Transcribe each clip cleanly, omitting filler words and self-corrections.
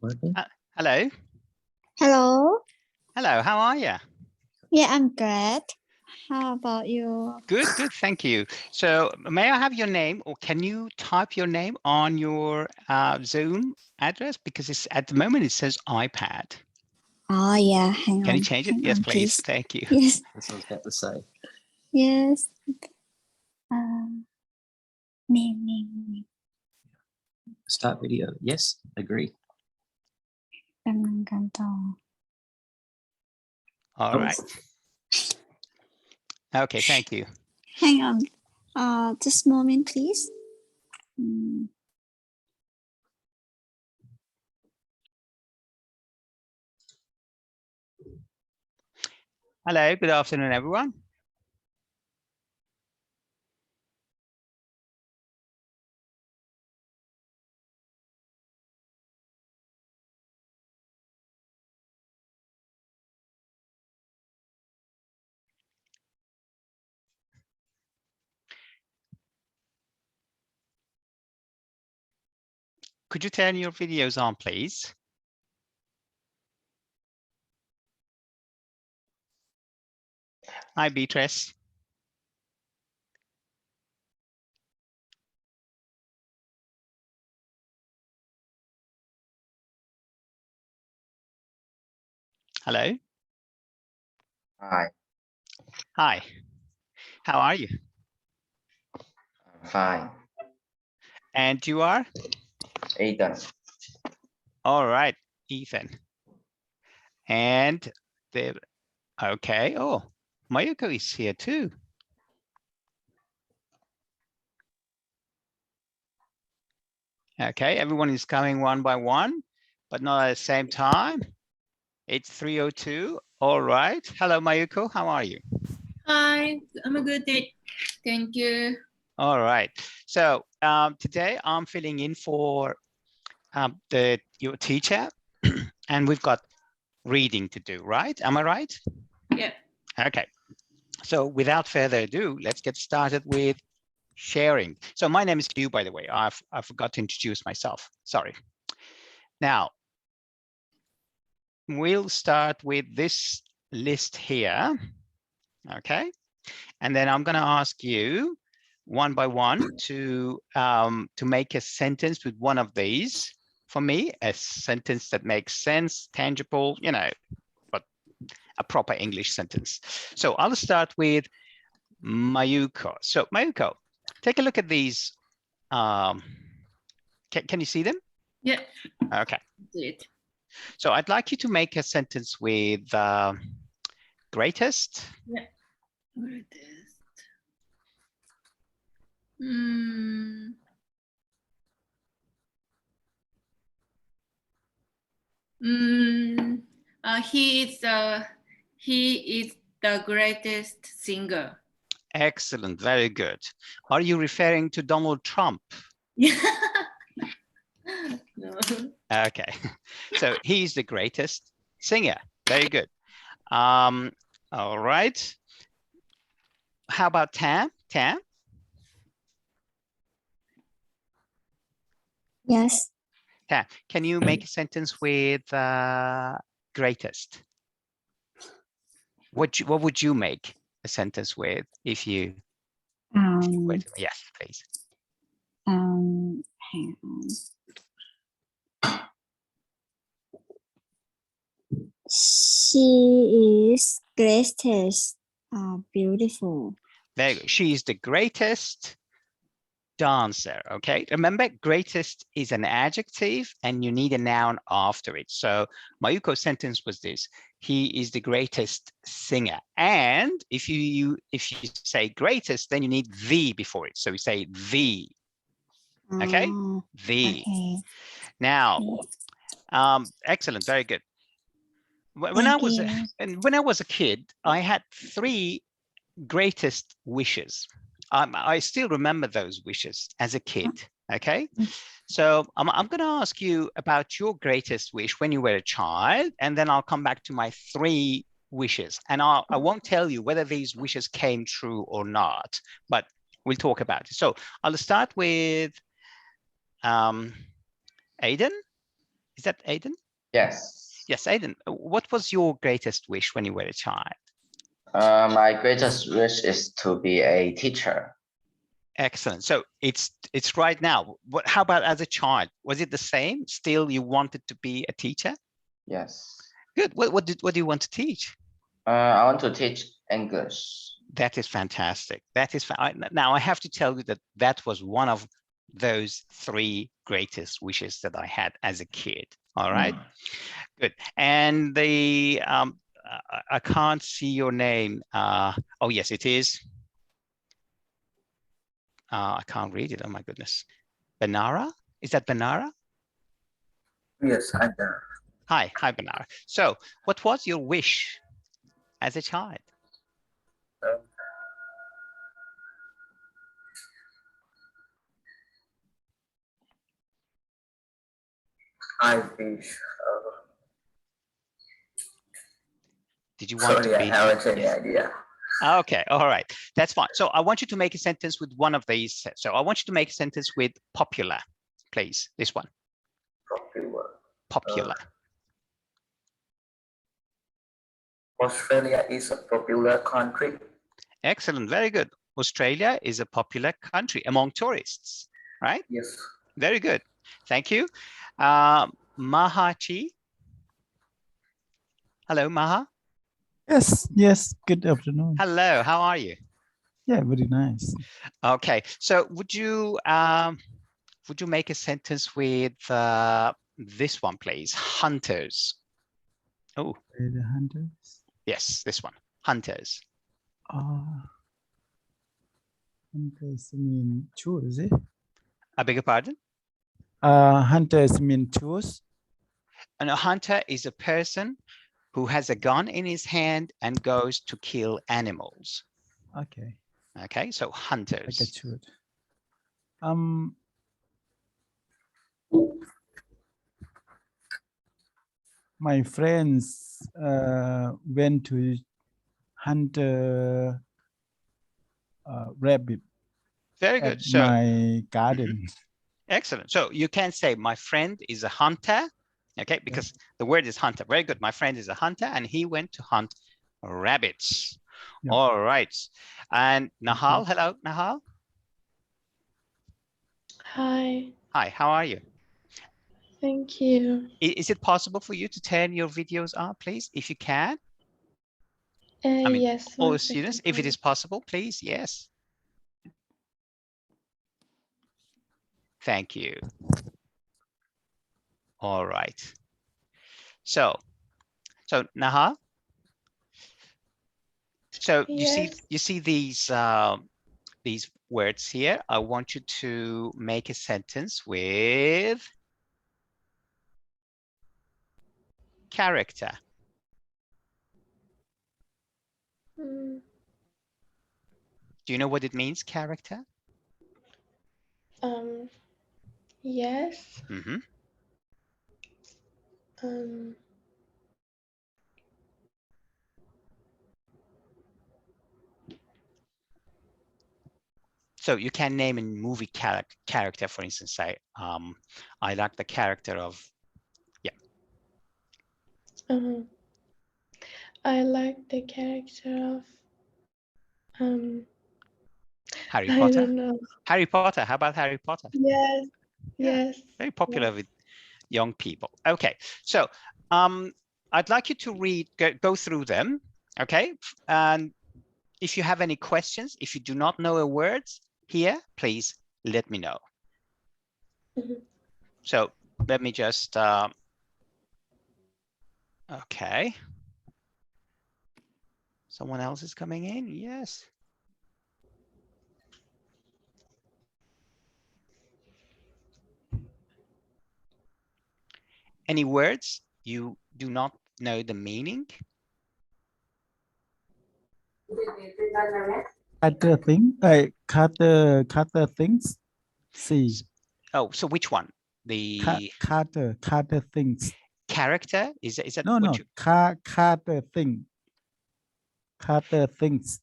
Working? Hello. Hello. Hello, how are you? Yeah, I'm great. How about you? Good, good, thank you. So may I have your name, or can you type your name on your Zoom address? Because it's at the moment it says iPad. Oh, yeah, hang Can on. you change it? Hang Yes, on, please. Thank you. Yes, That's what I was about to say. yes. Name. Start video. Yes, agree. กำลังการต่อ All right. Okay, thank you. Hang on. Just a moment, please. Hello, good afternoon, everyone. Could you turn your videos on, please? Hi, Beatrice. Hello. Hi, Hi. How are you? I'm fine. And you are? Aiden, All right, Ethan. And the okay. Oh, Mayuko is here too. Okay, everyone is coming one by one, but not at the same time. It's 3:02. All right. Hello, Mayuko. How are you? Hi, I'm a good day. Thank you. All right. So today I'm filling in for your teacher, and we've got reading to do, right? Am I right? Yeah. Okay. So without further ado, let's get started with sharing. So my name is Q, by the way. I forgot to introduce myself. Sorry. Now, we'll start with this list here. Okay. And then I'm going to ask you one by one to make a sentence with one of these for me, a sentence that makes sense, tangible, you know, but a proper English sentence. So I'll start with Mayuko. So Mayuko, take a look at these. Can you see them? Yeah. Okay. Did. So I'd like you to make a sentence with greatest. Yeah. Greatest. He is the greatest singer. Excellent. Very good. Are you referring to Donald Trump? Yeah. No. Okay. So he's the greatest singer. Very good. All right. How about Tam? Tam? Yes. Tam, can you make a sentence with greatest? What would you make a sentence with if you? Wait, yes, please. Hang on. She is greatest. Beautiful. Very good. She is the greatest dancer. Okay. Remember, greatest is an adjective and you need a noun after it. So Mayuko's sentence was this: he is the greatest singer. And if you say greatest, then you need the before it. So we say the. Okay. The. Okay. Now, excellent. Very good. When I was a kid, I had 3 greatest wishes. I still remember those wishes as a kid. Okay, so I'm going to ask you about your greatest wish when you were a child, and then I'll come back to my 3 wishes, and I won't tell you whether these wishes came true or not, but we'll talk about it. So I'll start with Aiden. Is that Aiden? Yes. Yes, Aiden. What was your greatest wish when you were a child? My greatest wish is to be a teacher. Excellent. So it's right now. How about as a child? Was it the same? Still, you wanted to be a teacher? Yes. Good. What do you want to teach? I want to teach English. That is fantastic. That is now I have to tell you that that was one of those 3 greatest wishes that I had as a kid. All right. Good. And the I can't see your name. Oh yes, it is. I can't read it. Oh my goodness. Banara? Is that Banara? Yes, I can. Hi, Banara. So, what was your wish as a child? I wish. Did you want Sorry, to I be? haven't any idea. Okay, all right, that's fine. So I want you to make a sentence with one of these. So I want you to make a sentence with popular, please. This one, popular. Australia is a popular country. Excellent, very good. Australia is a popular country among tourists, right? Yes. Very good, thank you. Maha Chi. Hello, Maha. Yes, good afternoon. Hello, how are you? Yeah, very nice. Okay, so would you make a sentence with this one, please? Hunters. Oh, The hunters. yes, this one. Hunters. Hunters mean choose, eh? I beg your pardon? Hunters mean choose. And a hunter is a person who has a gun in his hand and goes to kill animals. Okay. Okay, so Like a hunters. choose. My friends went to hunt rabbit Very at good. So my garden. excellent. So you can say my friend is a hunter. Okay, because the word is hunter. Very good. My friend is a hunter and he went to hunt rabbits. Yeah. All right. And Nahal, hello, Nahal. Hi, Hi, how are you? thank you. Is it possible for you to turn your videos on, please, if you can? I mean, Yes, all one the students, second, if it is please. possible, please, yes. Thank you. All right. So Naha. So Yes. you see these words here. I want you to make a sentence with character. Mm, Do you know what it means, character? yes. Mm-hmm. So you can name a movie character, for instance, say, I like the character of, I like the character of Harry I Potter. don't know. Harry Potter. How about Harry Potter? Yes. Yeah, Yes. very popular yes. with young people. Okay, so I'd like you to go through them. Okay, and if you have any questions, if you do not know a word here, please let me know. So let me just okay. Someone else is coming in. Yes. Any words you do not know the meaning? Cutter things. See. Oh, so which one? The Cutter things. character? Is that No, what you... cutter thing. Cutter things.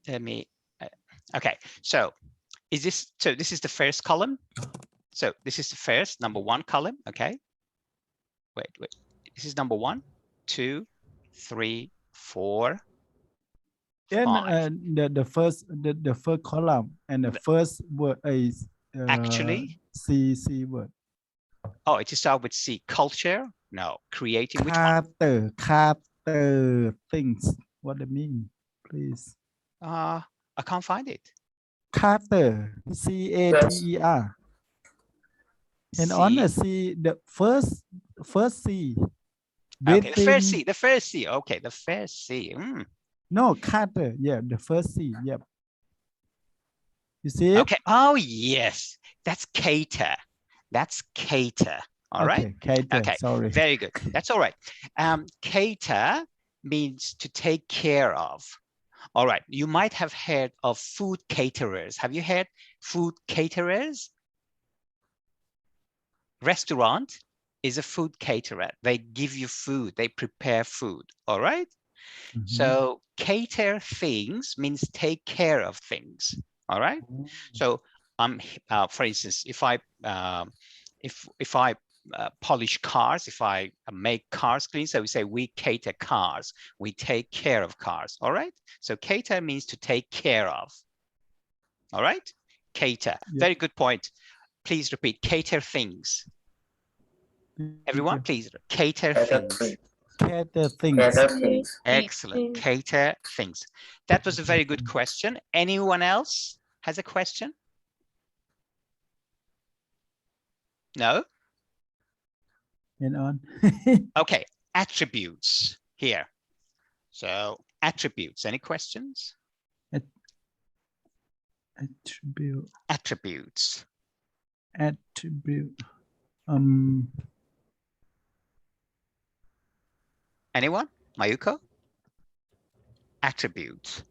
Let me okay, so this is the first column. So this is the first number 1 column, okay? Wait. This is number 1, 2, 3, 4, And 5. the first column and the first word is Actually? C word. Oh, it just start with C. Culture? No. Creating. Which one? Cater things. What it mean, please? I can't find it. Cater, CATER. And on the C, the first C. Okay, the first breathing- C. The first C. Okay, the first C. No, cater. Yeah, the first C. Yep. You see it? Okay. Oh, yes. That's cater. That's cater. All right. Okay, cater. Okay. Sorry. Very good. That's all right. Cater means to take care of. All right. You might have heard of food caterers. Have you heard food caterers? Restaurant is a food caterer. They give you food. They prepare food. All right. Mhm. So cater things means take care of things. All right. So for instance, if I polish cars, if I make cars clean, so we say we cater cars. We take care of cars. All right. So cater means to take care of. All right. Cater. Yep. Very good point. Please repeat. Cater things. Everyone, please cater things. Cater things. Cater things. Excellent. Cater things. That was a very good question. Anyone else has a question? No? And on. Okay. Attributes here. So attributes. Any questions? Attribute. Attributes. Attribute. Anyone? Mayuko? Attributes.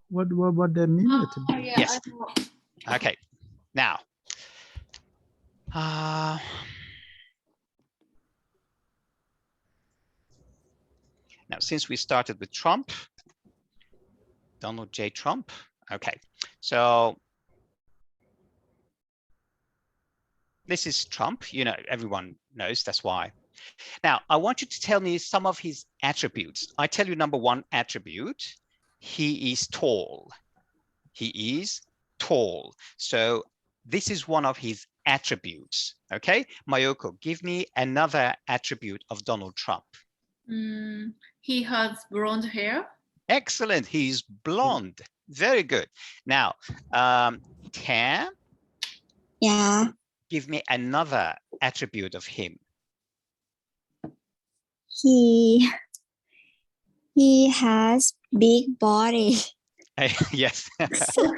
What they mean? Oh, Attribute? yeah, Yes. I know. Okay. Now. Now, since we started with Trump, Donald J. Trump. Okay. So this is Trump. You know, everyone knows that's why. Now, I want you to tell me some of his attributes. I tell you number 1 attribute. He is tall. He is tall. So this is one of his attributes. Okay. Mayoko, give me another attribute of Donald Trump. He has blonde hair. Excellent. He's blonde. Very good. Now, Tam, Yeah. give me another attribute of him. He has big body. Yes. All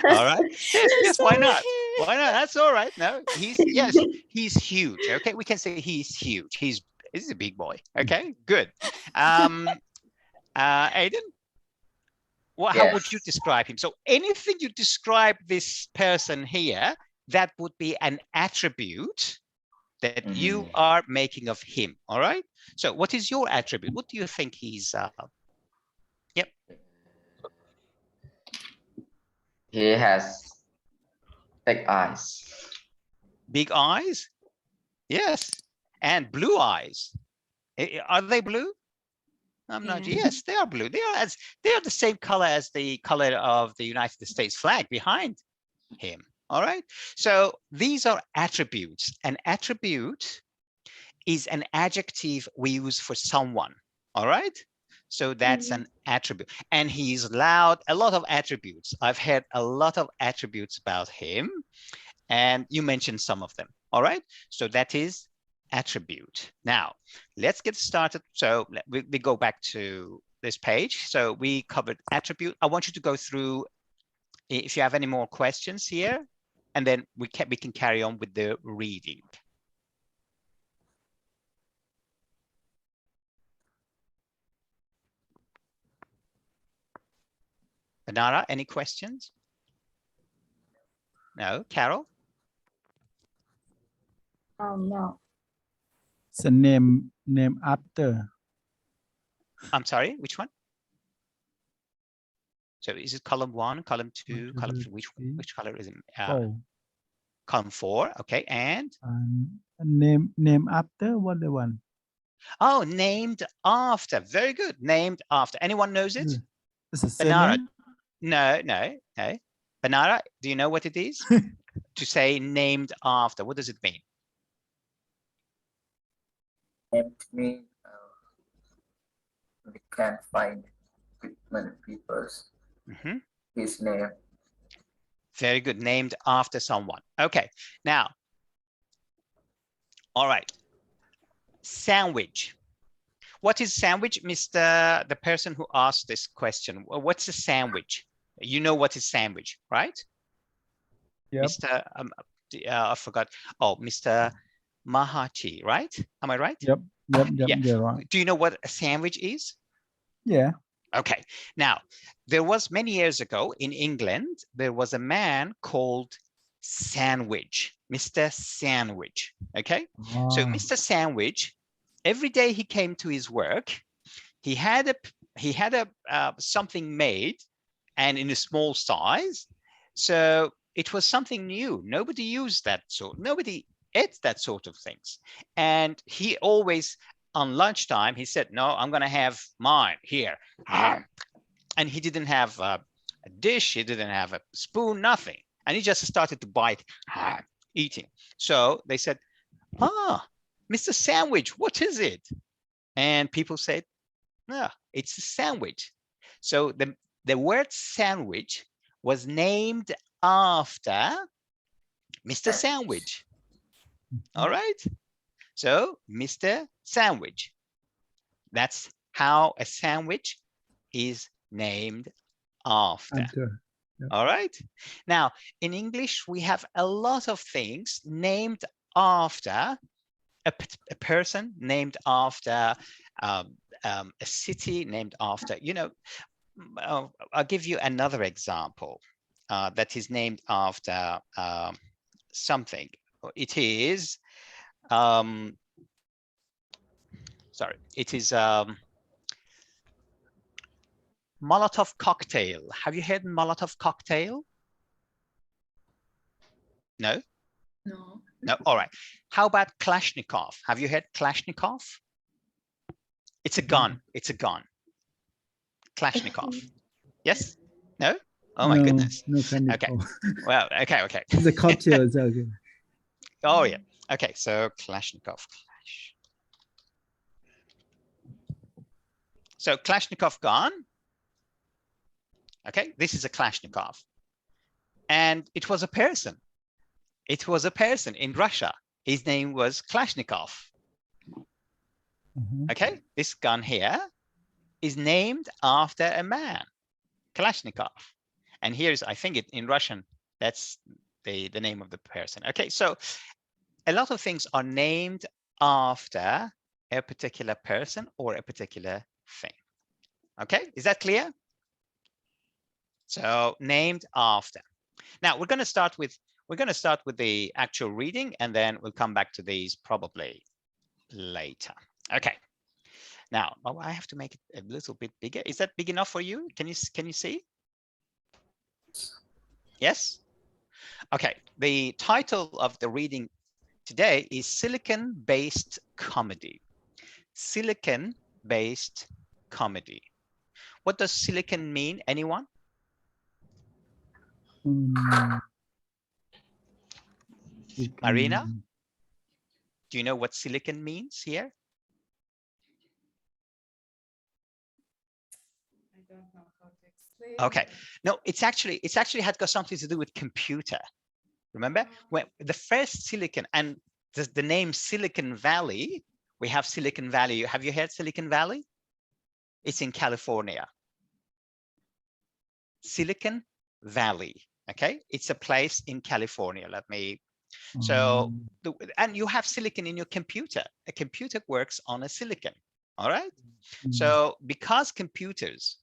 right. Yes, why not? Why not? That's all right. No, he's huge. Okay, we can say he's huge. He's a big boy. Okay, good. Aiden, how would you Yes. describe him? So anything you describe this person here, that would be an attribute that you are making of him. All right. So what is your attribute? What do you think he's? Yep. He has big eyes. Big eyes. Yes. And blue eyes. Are they blue? I'm not. Yeah. Yes, they are blue. They are the same color as the color of the United States flag behind him. All right. So these are attributes. An attribute is an adjective we use for someone. All right. So that's an attribute. And he's loud. A lot of attributes. I've heard a lot of attributes about him. And you mentioned some of them. All right. So that is attribute. Now, let's get started. So we go back to this page. So we covered attribute. I want you to go through if you have any more questions here, and then we can carry on with the reading. Banara, any questions? No. Carol? No. It's a name after. I'm sorry, which one? So is it column 1, column 2, column 3? Which color is it? Column 4. Okay, and Name after what the one? Oh, named after. Very good. Named after. Anyone knows it? It's a Banara. surname. No. Banara, do you know what it is? To say named after. What does it mean? Named me. We can find many people's Mhm. his name. Very good. Named after someone. Okay. Now, all right. Sandwich. What is sandwich, Mr. The person who asked this question? What's a sandwich? You know what is sandwich, right? Yep. Mr. I forgot. Oh, Mr. Mahachi, right? Am I right? Yep. Yeah. You're right. Do you know what a sandwich is? Yeah. Okay. Now, there was many years ago in England, there was a man called Sandwich, Mr. Sandwich. Okay. So Ah, Mr. Sandwich, every day he came to his work, he had a something made and in a small size. So it was something new. Nobody used that sort. Nobody ate that sort of things. And he always, on lunchtime, he said, no, I'm going to have mine here. And he didn't have a dish. He didn't have a spoon, nothing. And he just started to bite, eating. So they said, Mr. Sandwich, what is it? And people said, no, it's a sandwich. So the word sandwich was named after Mr. Sandwich. All right. So Mr. Sandwich. That's how a sandwich is named after. Yep. All right. Now, in English, we have a lot of things named after a person, named after a city, named after, you know, I'll give you another example that is named after something. It is, sorry, it is Molotov cocktail. Have you heard Molotov cocktail? No? No. No. All right. How about Klashnikov? Have you heard Klashnikov? It's a gun. It's a gun. Klashnikov. Yes? No? Oh my goodness. No, Okay. Well, okay. The cocktail is okay. Oh yeah. Okay. So Klashnikov. So Klashnikov gun. Okay. This is a Klashnikov. And it was a person. It was a person in Russia. His name was Klashnikov. Okay. This gun here is named after a man, Kalashnikov. And here's, I think it in Russian, that's the name of the person. Okay, so a lot of things are named after a particular person or a particular thing. Okay, is that clear? So named after. Now we're going to start with the actual reading, and then we'll come back to these probably later. Okay. Now, oh, I have to make it a little bit bigger. Is that big enough for you? Can you see? Yes? Okay. The title of the reading today is Silicon-Based Comedy. Silicon-Based Comedy. What does silicon mean? Anyone? Marina? Do you know what silicon means here? Okay, no, it's actually had got something to do with computer. Remember when the first silicon and the name Silicon Valley, we have Silicon Valley. Have you heard Silicon Valley? It's in California. Silicon Valley. Okay, it's a place in California. Let me. So, and you have silicon in your computer. A computer works on a silicon. All right. So because computers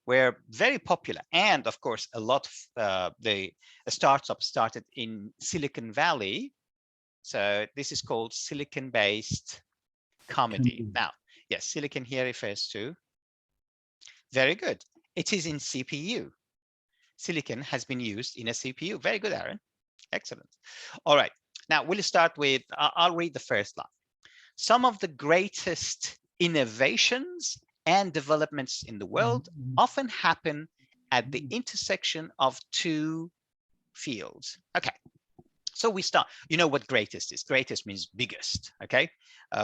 were very popular, and of course, a lot of the startups started in Silicon Valley. So this is called silicon-based comedy. Now, yes, silicon here refers to. Very good. It is in CPU. Silicon has been used in a CPU. Very good, Aaron. Excellent. All right. Now we'll start with, I'll read the first line. some of the greatest innovations and developments in the world often happen at the intersection of two fields. Okay, so we start. You know what greatest is? Greatest means biggest. Okay,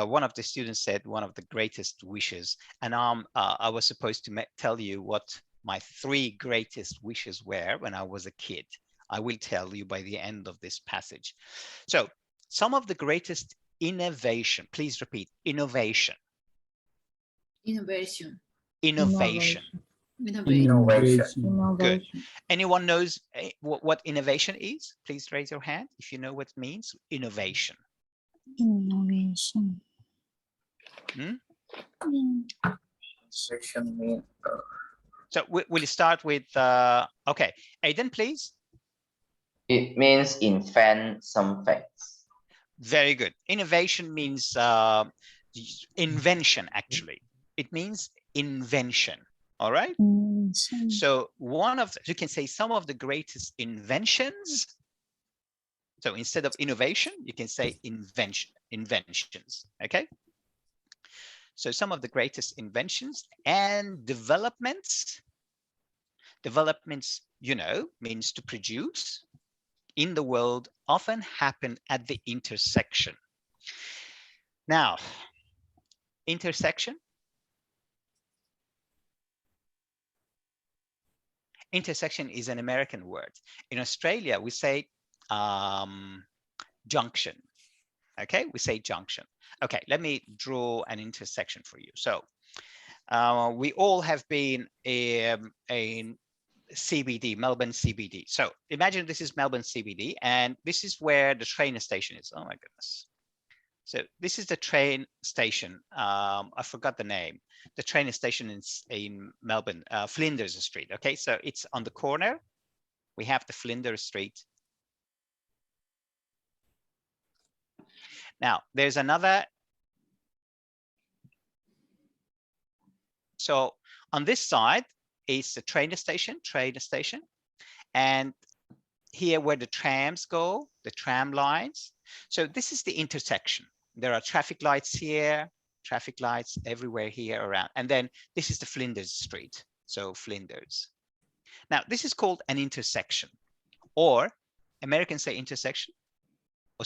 one of the students said one of the greatest wishes, and I was supposed to tell you what my 3 greatest wishes were when I was a kid. I will tell you by the end of this passage. So some of the greatest innovation, please repeat, innovation. Innovation. Innovation. Innovation. Good. Anyone knows what innovation is? Please raise your hand if you know what it means. Innovation. Innovation. Hmm? Innovation means So we'll start with, okay, Aiden, please. It means invent something. Very good. Innovation means invention, actually. It means invention. All right. So you can say some of the greatest inventions. So instead of innovation, you can say inventions. Okay. So some of the greatest inventions and developments. Developments, you know, means to produce in the world often happen at the intersection. Now, intersection. Intersection is an American word. In Australia, we say junction. Okay, we say junction. Okay, let me draw an intersection for you. So we all have been in CBD, Melbourne CBD. So imagine this is Melbourne CBD, and this is where the train station is. Oh my goodness. So this is the train station. I forgot the name. The train station in Melbourne, Flinders Street. Okay, so it's on the corner. We have the Flinders Street. Now, there's another. So on this side is the train station, and here where the trams go, the tram lines. So this is the intersection. There are traffic lights here, traffic lights everywhere here around. And then this is the Flinders Street. So Flinders. Now, this is called an intersection, or Americans say intersection.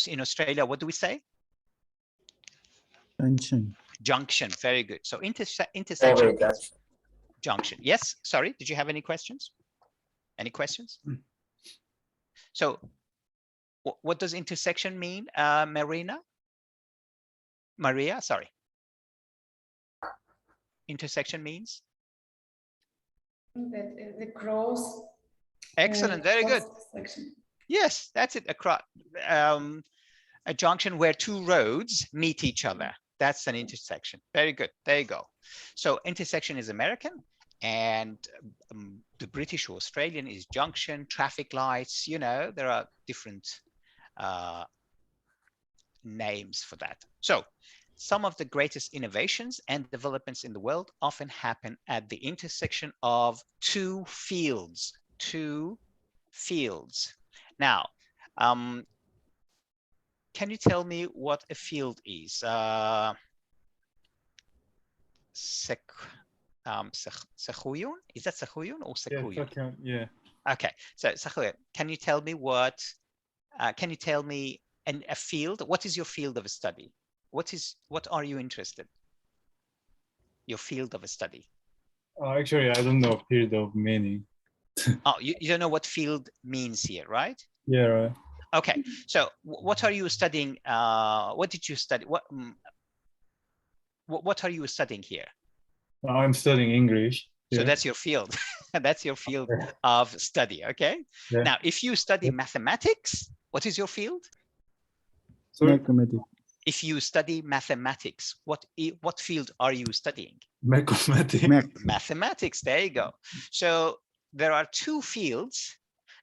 In Australia, what do we say? Junction. Junction. Very good. So intersection Railway means junction. Yes. Sorry. Did you have any questions? Any questions? So what does intersection mean, Maria, sorry. Intersection means? The cross. Excellent. Very good. Section. Yes, that's it. A junction where 2 roads meet each other. That's an intersection. Very good. There you go. So intersection is American, and the British or Australian is junction, traffic lights. You know, there are different names for that. So some of the greatest innovations and developments in the world often happen at the intersection of 2 fields. 2 fields. Now, can you tell me what a field is? Sehuyun? Is that Sehuyun or Sekuyun? Yeah. Okay, so Sehuyun, can you tell me what? Can you tell me a field? What is your field of study? What are you interested? Your field of study. Actually, I don't know field of meaning. Oh, you don't know what field means here, right? Yeah, right. Okay, so what are you studying? What did you study? What are you studying here? I'm studying English. So Yeah. that's your field. That's your field of study. Okay. Yeah. Now, if you study mathematics, what is your field? Sorry? Mathematics. If you study mathematics, what field are you studying? Mathematics. Mathematics. There you go. So there are 2 fields.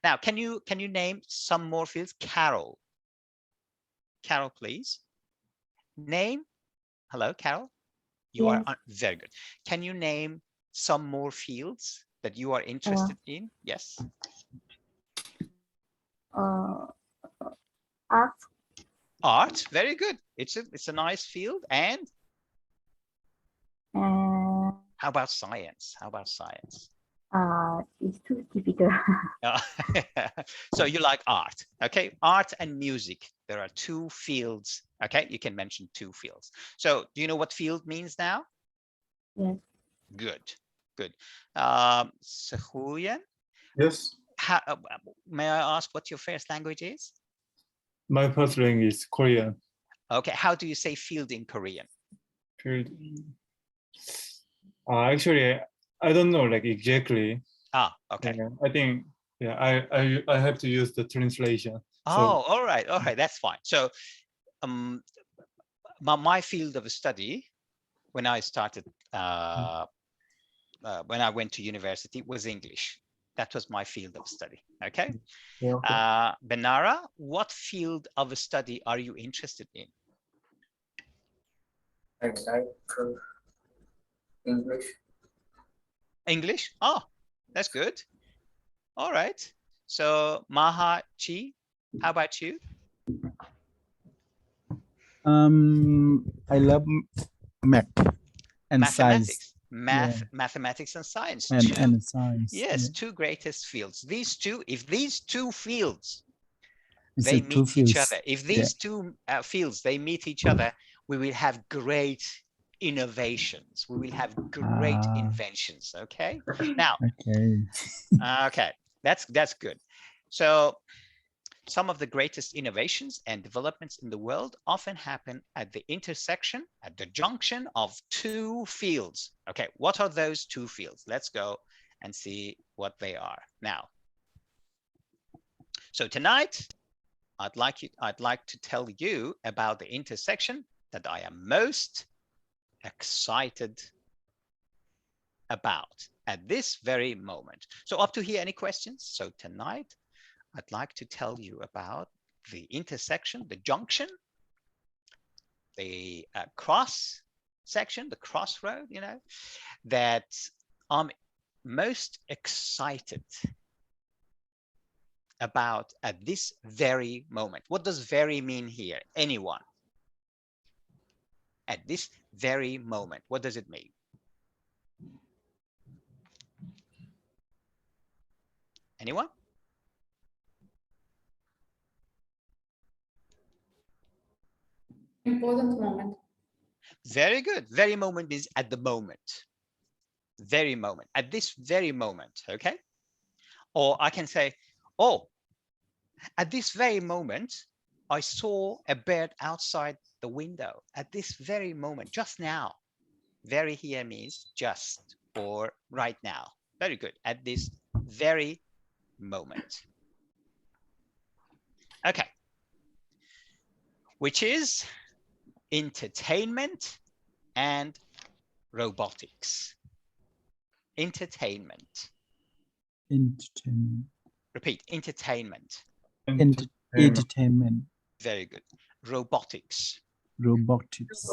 Now, can you name some more fields? Carol. Carol, please. Name. Hello, Carol. You are very good. Can you name some more fields that you are interested in? Yes. Art. Art, very good. It's a nice field. And how about science? How about science? It's too difficult. So you like art, okay? Art and music. There are two fields, okay? You can mention two fields. So do you know what field means now? Yes. Good, good. Sahuyan, Yes. may I ask what your first language is? My first language is Korean. Okay, how do you say field in Korean? Field. Actually, I don't know like exactly. Okay. I think I have to use the translation. Oh, all right, that's fine. So my field of study when I started when I went to university was English. That was my field of study. Okay. Yeah, okay. Benara, what field of study are you interested in? I like English. English? Oh, that's good. All right. So Maha, Chi, how about you? I love math and science. Mathematics and science. And science. Yes, two greatest fields. These two, if these two fields, It's they a two meet each fields. other. If these two fields, they meet each other, we will have great innovations. We will have great inventions. Okay. Now, okay, that's good. So some of the greatest innovations and developments in the world often happen at the intersection, at the junction of two fields. Okay, what are those two fields? Let's go and see what they are now. So tonight, I'd like to tell you about the intersection that I am most excited about at this very moment. So up to here, any questions? So tonight, I'd like to tell you about the intersection, the junction, the cross section, the crossroad, you know, that I'm most excited about at this very moment. What does very mean here? Anyone? At this very moment, what does it mean? Anyone? Important moment. Very good. Very moment means at the moment. Very moment. At this very moment, okay? Or I can say, oh, at this very moment, I saw a bird outside the window. At this very moment, just now. Very here means just or right now. Very good. At this very moment. Okay. Which is entertainment and robotics. Entertainment. Entertainment. Repeat, entertainment. Entertainment. Very good. Robotics. Robotics.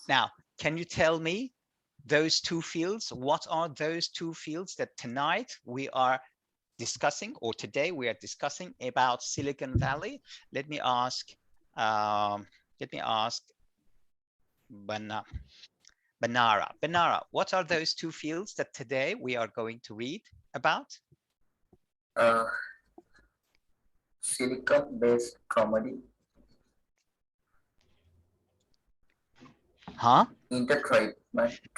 Now, can you tell me those two fields? What are those two fields that tonight we are discussing, or today we are discussing about Silicon Valley? Let me ask Benara. Benara, what are those two fields that today we are going to read about? Silicon-based comedy. Huh? Entertainment.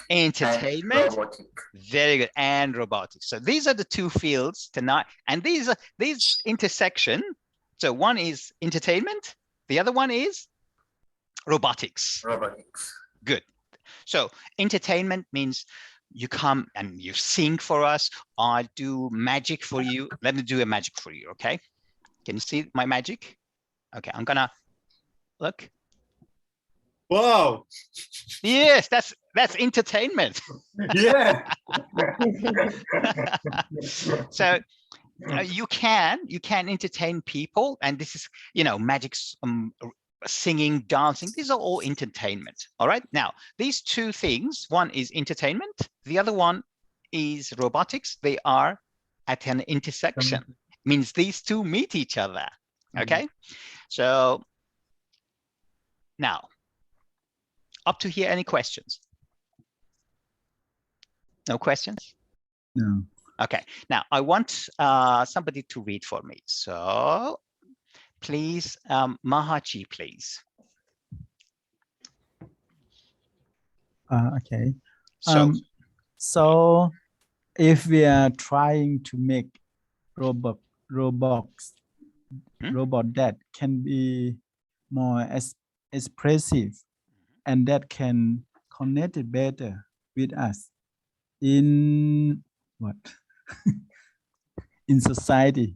Entertainment. And robotic. Very good. And robotics. So these are the two fields tonight, and these intersection. So one is entertainment, the other one is robotics. Robotics. Good. So entertainment means you come and you sing for us. I do magic for you. Let me do a magic for you, okay? Can you see my magic? Okay, I'm gonna look. Wow. Yes, that's entertainment. Yeah. So you can entertain people, and this is, you know, magic, singing, dancing. These are all entertainment. All right. Now, these two things, one is entertainment, the other one is robotics. They are at an intersection. Means these two meet each other. Okay. So Now, up to here, any questions? No questions? No. Okay, now I want somebody to read for me. So please, Mahachi, please. Okay. So, So if we are trying to make robots that can be more expressive and that can connect it better with us in what? In society.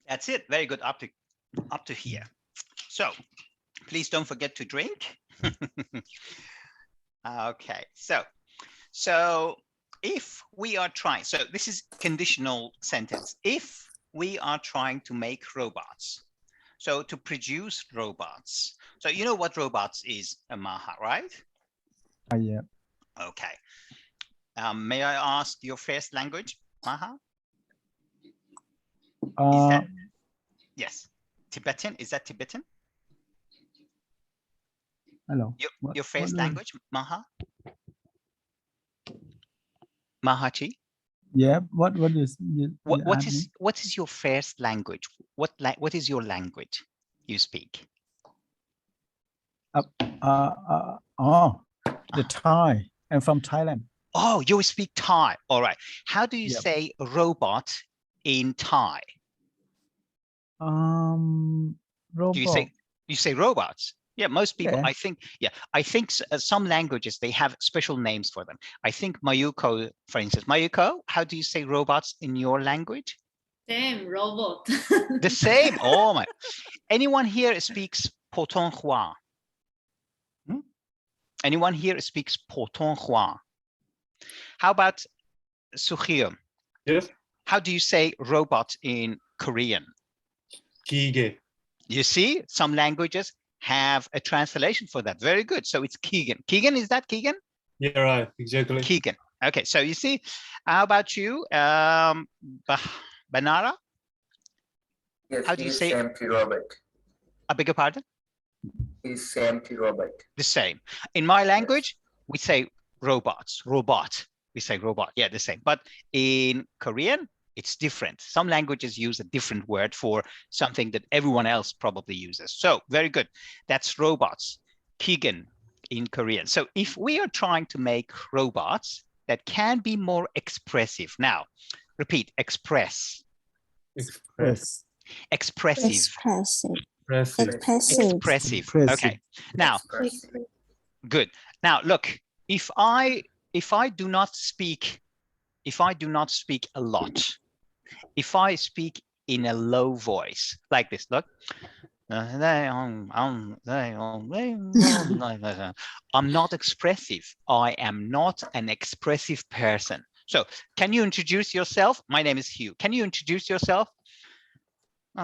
that's it. Very good. Up to here. So please don't forget to drink. Okay. So if we are trying, so this is conditional sentence. If we are trying to make robots, so to produce robots. So you know what robots is, Maha, right? Yeah. Okay. May I ask your first language, Maha? Is that, yes, Tibetan? Is that Tibetan? Hello. Your first language, Maha? Mahachi? Yeah. What is What is your first language? What is your language you speak? The Thai. I'm from Thailand. Oh, you speak Thai. All right. How do you Yep. say robot in Thai? Robot. Do you say robots? Yeah, most people. Yeah. I think some languages they have special names for them. I think Mayuko, for instance, Mayuko, how do you say robots in your language? Same robot. The same. Oh my! Anyone here speaks Putonghua? Anyone here speaks Putonghua? How about Sukhir? Yes. How do you say robot in Korean? Kige. You see, some languages have a translation for that. Very good. So it's Keegan. Keegan, is that Keegan? Yeah, right. Exactly. Keegan. Okay, so you see, how about you, Banara? Yes, How do you it's say- same to robot. I beg your pardon? It's same to robot. The same. In my language, we say robots, robot. We say robot, yeah, the same. But in Korean, it's different. Some languages use a different word for something that everyone else probably uses. So very good. That's robots, Keegan in Korean. So if we are trying to make robots that can be more expressive. Now, repeat, express, Express. expressive, Expressive. Expressive. Expressive. expressive. Okay, now, Expressive. good. Now, look, if I do not speak a lot, if I speak in a low voice, like this, look. I'm not expressive. I am not an expressive person. So can you introduce yourself? My name is Hugh. Can you introduce yourself? So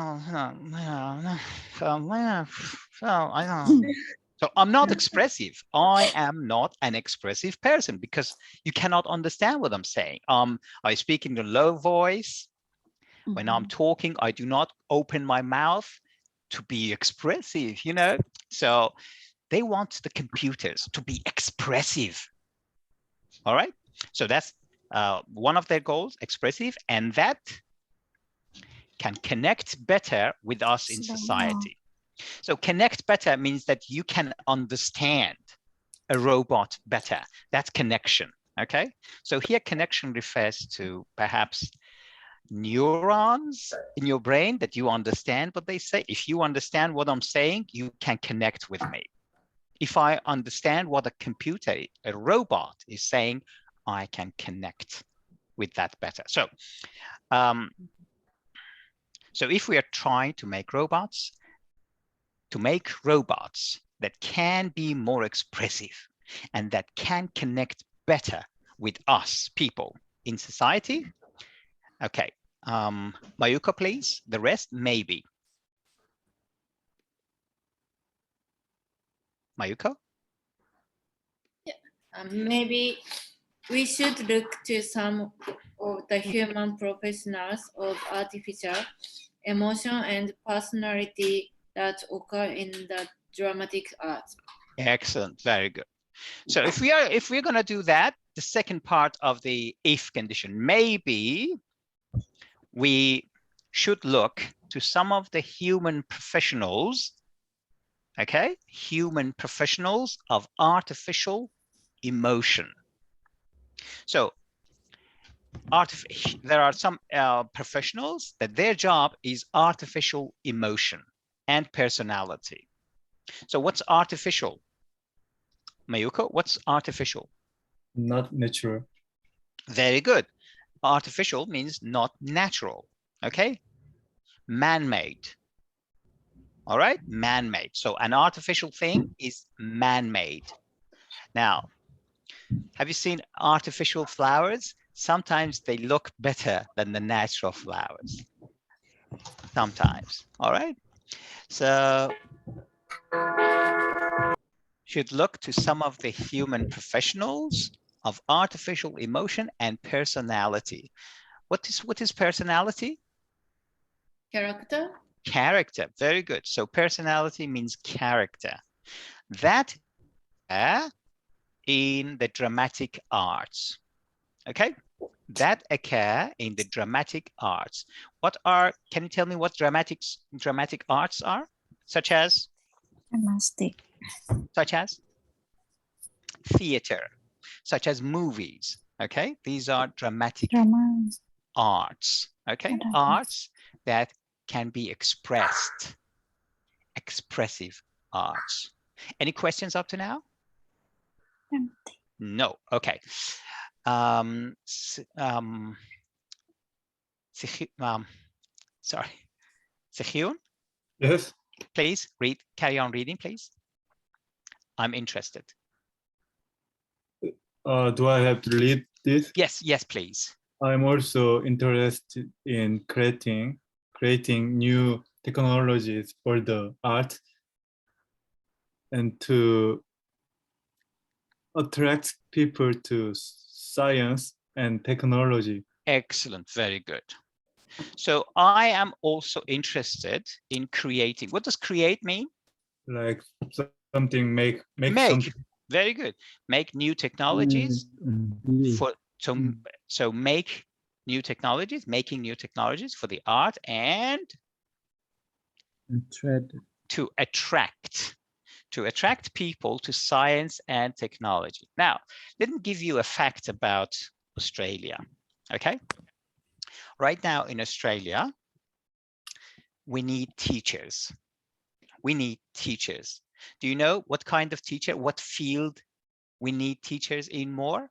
I'm not expressive. I am not an expressive person because you cannot understand what I'm saying. I speak in a low voice. When I'm talking, I do not open my mouth to be expressive, you know? So they want the computers to be expressive. All right. So that's one of their goals, expressive, and that can connect better with us in society. So connect better means that you can understand a robot better. That's connection, okay? So here connection refers to perhaps neurons in your brain that you understand what they say. If you understand what I'm saying, you can connect with me. If I understand what a computer, a robot is saying, I can connect with that better. So, so if we are trying to make robots that can be more expressive and that can connect better with us people in society. Okay, Mayuko, please. The rest, maybe. Mayuko? Maybe we should look to some of the human professionals of artificial emotion and personality that occur in the dramatic arts. Excellent, very good. So if we're going to do that, the second part of the if condition, maybe we should look to some of the human professionals, okay, human professionals of artificial emotion. So there are some professionals that their job is artificial emotion and personality. So what's artificial? Mayuko, what's artificial? Not natural. Very good. Artificial means not natural, okay? Man-made. All right, man-made. So an artificial thing is man-made. Now, have you seen artificial flowers? Sometimes they look better than the natural flowers. Sometimes, all right? So should look to some of the human professionals of artificial emotion and personality. What is personality? Character? Character, very good. So personality means character. That in the dramatic arts, okay? That occur in the dramatic arts. Can you tell me what dramatic arts are? Such as? Dramatic. Such as? Theater, such as movies, okay? These are dramatic arts, okay? Arts that can be expressed, expressive arts. Any questions up to now? No, okay. Sorry, Sehyun, Yes. please carry on reading, please. I'm interested. Do I have to read this? Yes, please. I'm also interested in creating new technologies for the art and to attract people to science and technology. Excellent, very good. So I am also interested in creating. What does create mean? Like something make something. Very good. Make new technologies so make new technologies, making new technologies for the art and to attract people to science and technology. Now, let me give you a fact about Australia, okay? Right now in Australia, we need teachers. We need teachers. Do you know what kind of teacher, what field we need teachers in more?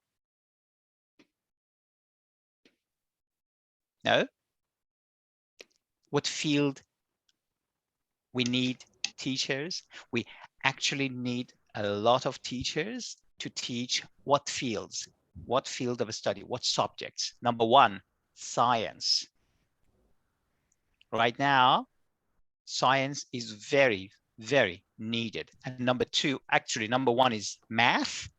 No? What field we need teachers? We actually need a lot of teachers to teach what fields, what field of study, what subjects. Number one, science. Right now, science is very, very needed. And number two, actually, number one is math.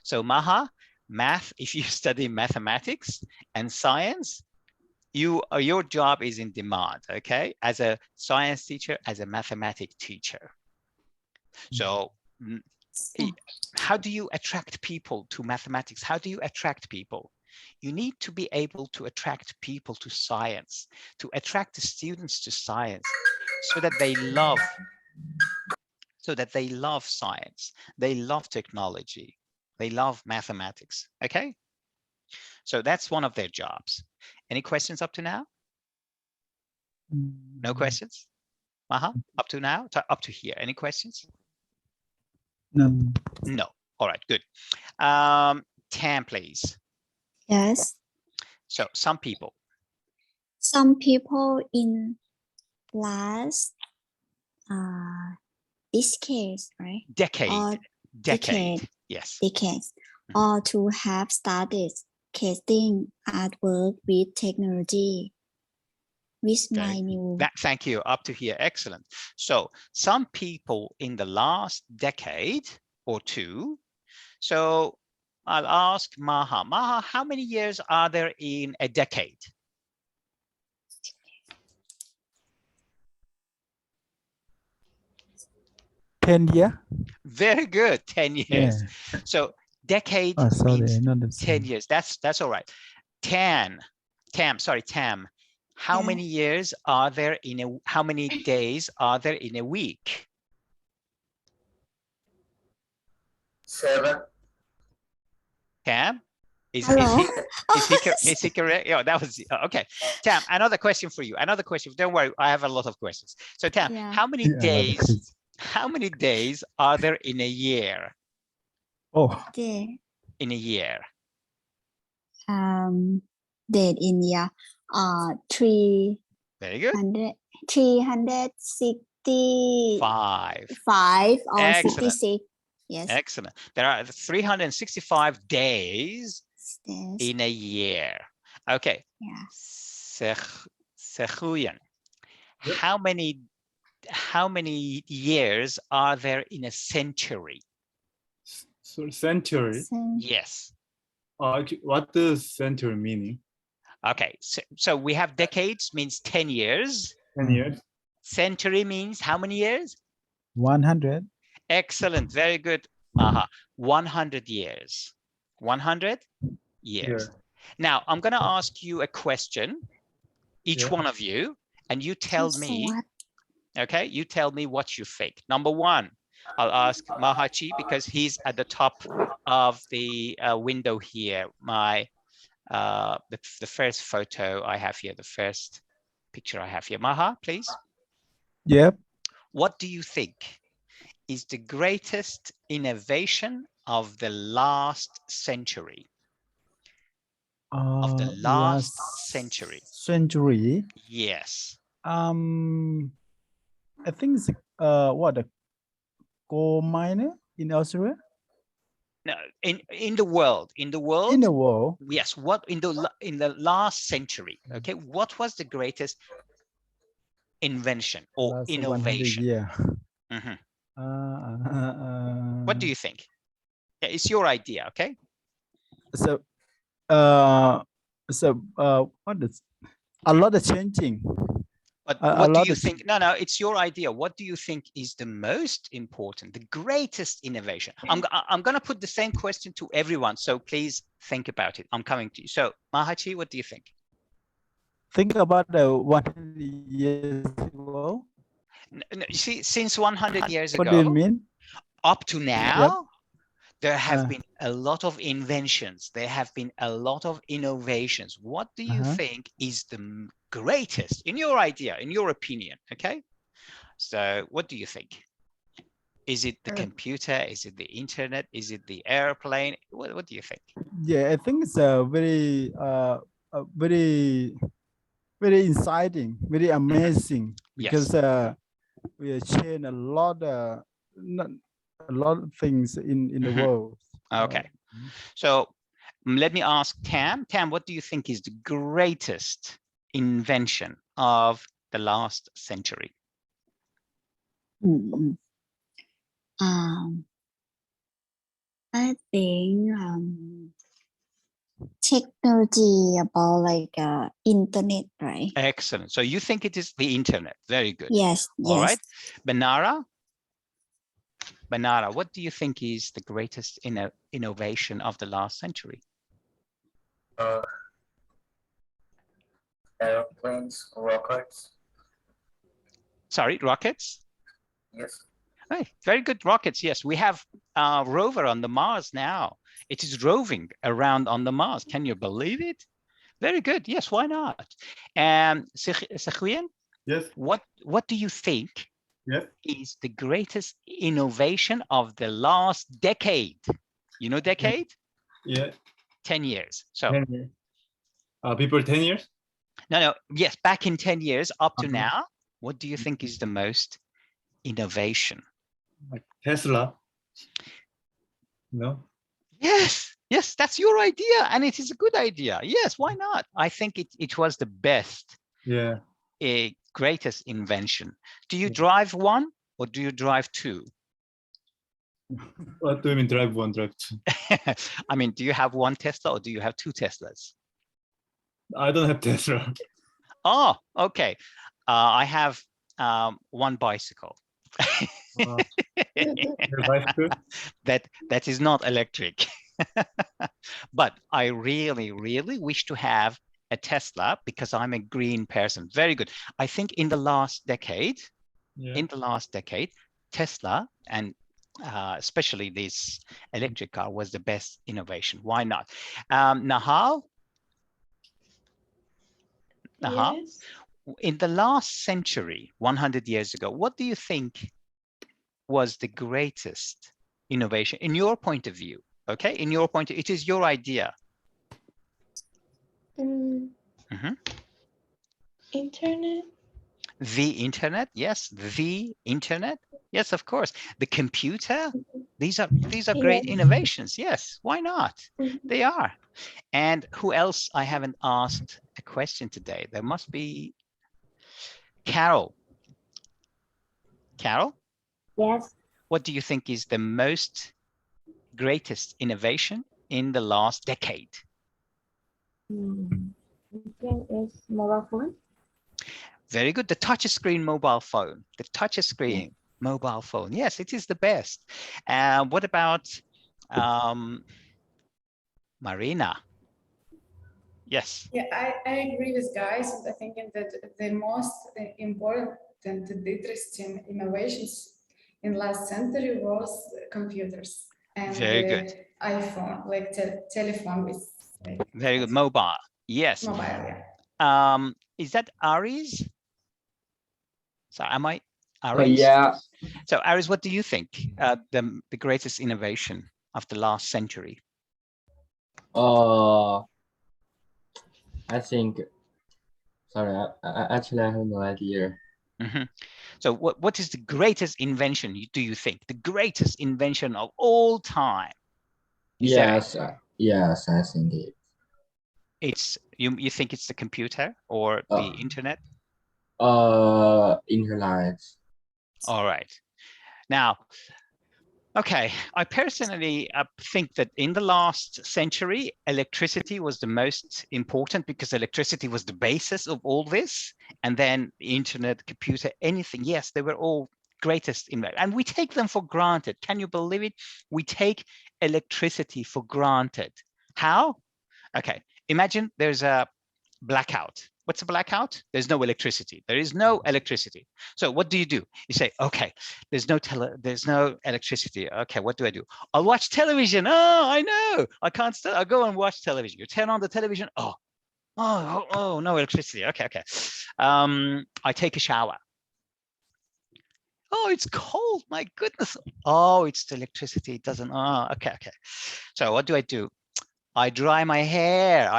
So Maha, math, if you study mathematics and science, your job is in demand, okay? As a science teacher, as a mathematics teacher. So how do you attract people to mathematics? How do you attract people? You need to be able to attract people to science, to attract the students to science so that they love science, they love technology, they love mathematics, okay? So that's one of their jobs. Any questions up to now? No questions? Maha, up to now, up to here, any questions? No. No, all right, good. Tam, please. Yes. So some people in last this case, right? decade, yes. Decades, or to have studied catering artwork with technology. With my new. Thank you, up to here, excellent. So some people in the last decade or two. So I'll ask Maha. Maha, how many years are there in a decade? 10 year. Very good. 10 years. Yeah. So decade Oh, sorry, means I not 10 understand. years. That's all right. Tam. How Yeah. many years are there in a, how many days are there in a week? 7. Tam? Is Hello. he correct? Yeah, that was okay. Tam, another question for you. Another question. Don't worry, I have a lot of questions. So Tam, Yeah. how many Yeah, a lot of days? questions. How many days are there in a year? Oh, Okay. In a year? Date in year. 300, Very good. 365 5. or Excellent. 66. Yes. Excellent. There are 365 days Yes. in a year. Okay. Yeah. Sehuyan. Yep. How many years are there in a century? So century. Yes. What does century meaning? Okay. So we have decades means 10 years. 10 years. Century means how many years? 100. Excellent. Very good. Maha. 100 years. 100 years. Yeah. Now, I'm going to ask you a question, each Yeah. one of you, and you tell So me, what? okay, you tell me what you think. Number one, I'll ask Mahachi because he's at the top of the window here. My the first photo I have here, the first picture I have here. Maha, please. Yep. What do you think is the greatest innovation of the last century? Of the last century. Century. Yes. I think it's what, a coal miner in Australia. No, in the world. In the world. Yes. What in the last century? Okay. What was the greatest invention or Last 100 innovation? year. Mhm. Uh, What do you think? Yeah, it's your idea. Okay. So, what is a lot of changing? But A what do lot you of think? No, it's your idea. What do you think is the most important, the greatest innovation? I'm going to put the same question to everyone. So please think about it. I'm coming to you. So Mahachi, what do you think? Think about the 100 years ago. You see, since 100 years What do you ago, mean? up to now, there have Uh. been a lot of inventions. There have been a lot of innovations. What do you think is the greatest in your idea, in your opinion? Okay. So what do you think? Is it the computer? Is it the internet? Is it the airplane? What do you think? Yeah, I think it's a very exciting, very amazing, because we have changed a lot of things in the world. Okay. So let me ask Tam. Tam, what do you think is the greatest invention of the last century? I think technology about like internet, right? Excellent. So you think it is the internet? Very good. Yes. All Yes. right. Banara, what do you think is the greatest innovation of the last century? Airplanes, rockets. Sorry, rockets? Yes. Hey, very good, rockets. Yes, we have a rover on the Mars now. It is roving around on the Mars. Can you believe it? Very good. Yes, why not? Sehuyan? Yes. What do you think Yes. is the greatest innovation of the last decade? You know decade? Yeah. 10 years. So 10 years. Before 10 years? no. Yes, back in 10 years up to now, what do you think is the most innovation? Like Tesla? No. Yes, that's your idea, and it is a good idea. Yes, why not? I think it was the best, greatest invention. Do you drive one or do you drive two? What do you mean drive one, drive two? I mean, do you have one Tesla or do you have two Teslas? I don't have Tesla. Oh, okay. I have one bicycle. Your wife too? That is not electric. But I really, really wish to have a Tesla because I'm a green person. Very good. I think in the last decade, Tesla and especially this electric car was the best innovation. Why not? Nahal? Nahal? Yes. In the last century, 100 years ago, what do you think was the greatest innovation in your point of view? Okay, in your point, it is your idea. Internet. The internet, yes. The internet, yes, of course. The computer, these are great innovations. Yes, why not? They are. And who else I haven't asked a question today? There must be Carol. Carol? Yes. What do you think is the most greatest innovation in the last decade? Is mobile phone. Very good. The touch screen mobile phone. The touch screen mobile phone. Yes, it is the best. What about Marina? Yes. Yeah, I agree with guys. I think that the most important and interesting innovations in last century was computers and Very good. iPhone, like telephone with. Like, very good. Mobile. Yes. Mobile, yeah. Is that Aries? So am I Aries? Yeah. So Aries, what do you think the greatest innovation of the last century? I think, sorry, I actually I have no idea. So what is the greatest invention do you think? The greatest invention of all time? Yes, yes, I think it. It's you think it's the computer or the internet? Internet. All right. Now, okay, I personally think that in the last century, electricity was the most important because electricity was the basis of all this. And then the internet, computer, anything. Yes, they were all greatest and we take them for granted. Can you believe it? We take electricity for granted. How? Okay, imagine there's a blackout. What's a blackout? There's no electricity. There is no electricity. So what do? You say, okay, there's no electricity. Okay, what do? I'll watch television. Oh, I know. I can't stop. I'll go and watch television. You turn on the television. Oh, no electricity. Okay. I take a shower. Oh, it's cold. My goodness. Oh, it's the electricity. It doesn't. Oh, okay. So what do? I dry my hair.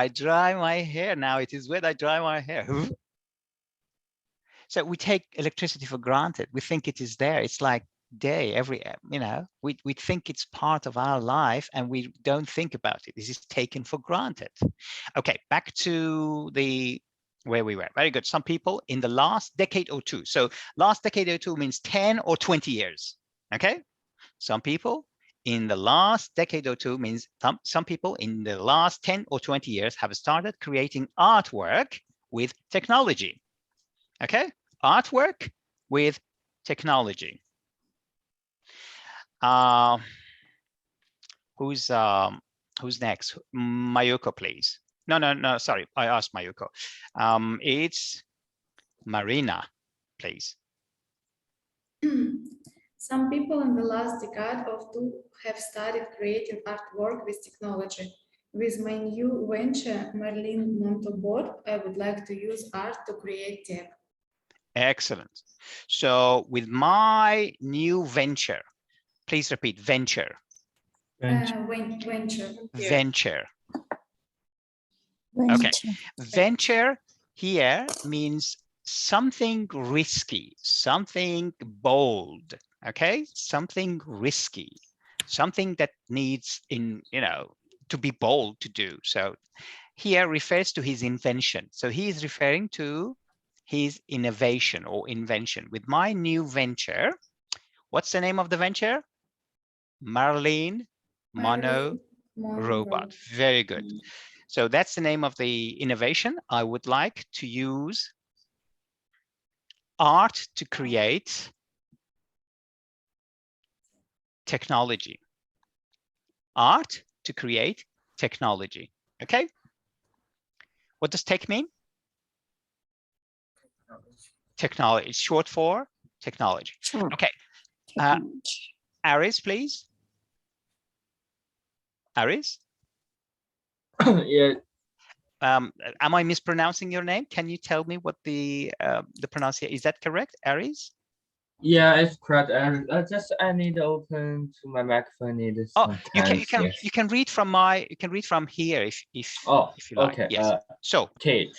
Now it is wet. I dry my hair. So we take electricity for granted. We think it is there. It's like day, we think it's part of our life and we don't think about it. This is taken for granted. Okay, back to where we were. Very good. Some people in the last decade or two. So last decade or two means 10 or 20 years. Okay. Some people in the last decade or two means some people in the last 10 or 20 years have started creating artwork with technology. Okay, artwork with technology. Who's next? Mayuko, please. No, sorry, I asked Mayuko. It's Marina, please. Some people in the last decade or two have started creating artwork with technology. With my new venture, Merlin Montobot, I would like to use art to create tech. Excellent. So with my new venture, please repeat, venture. Venture. Venture. Okay. Venture here means something risky, something bold. Okay, something risky, something that needs to be bold to do. So here refers to his invention. So he is referring to his innovation or invention. With my new venture, what's the name of the venture? Marlene Mono Robot. Very good. So that's the name of the innovation. I would like to use art to create technology. Art, to create technology. Okay. What does tech mean? Technology. It's short for technology. Sure. Okay. Technology. Aris, please. Aris. Yeah, Am I mispronouncing your name? Can you tell me what the pronunciation is? That correct, Aris? yeah, it's correct. And I need to open to my microphone. Need Oh, some you time, can yes. you can read from here if Oh, you like. okay. Yes. So Teach.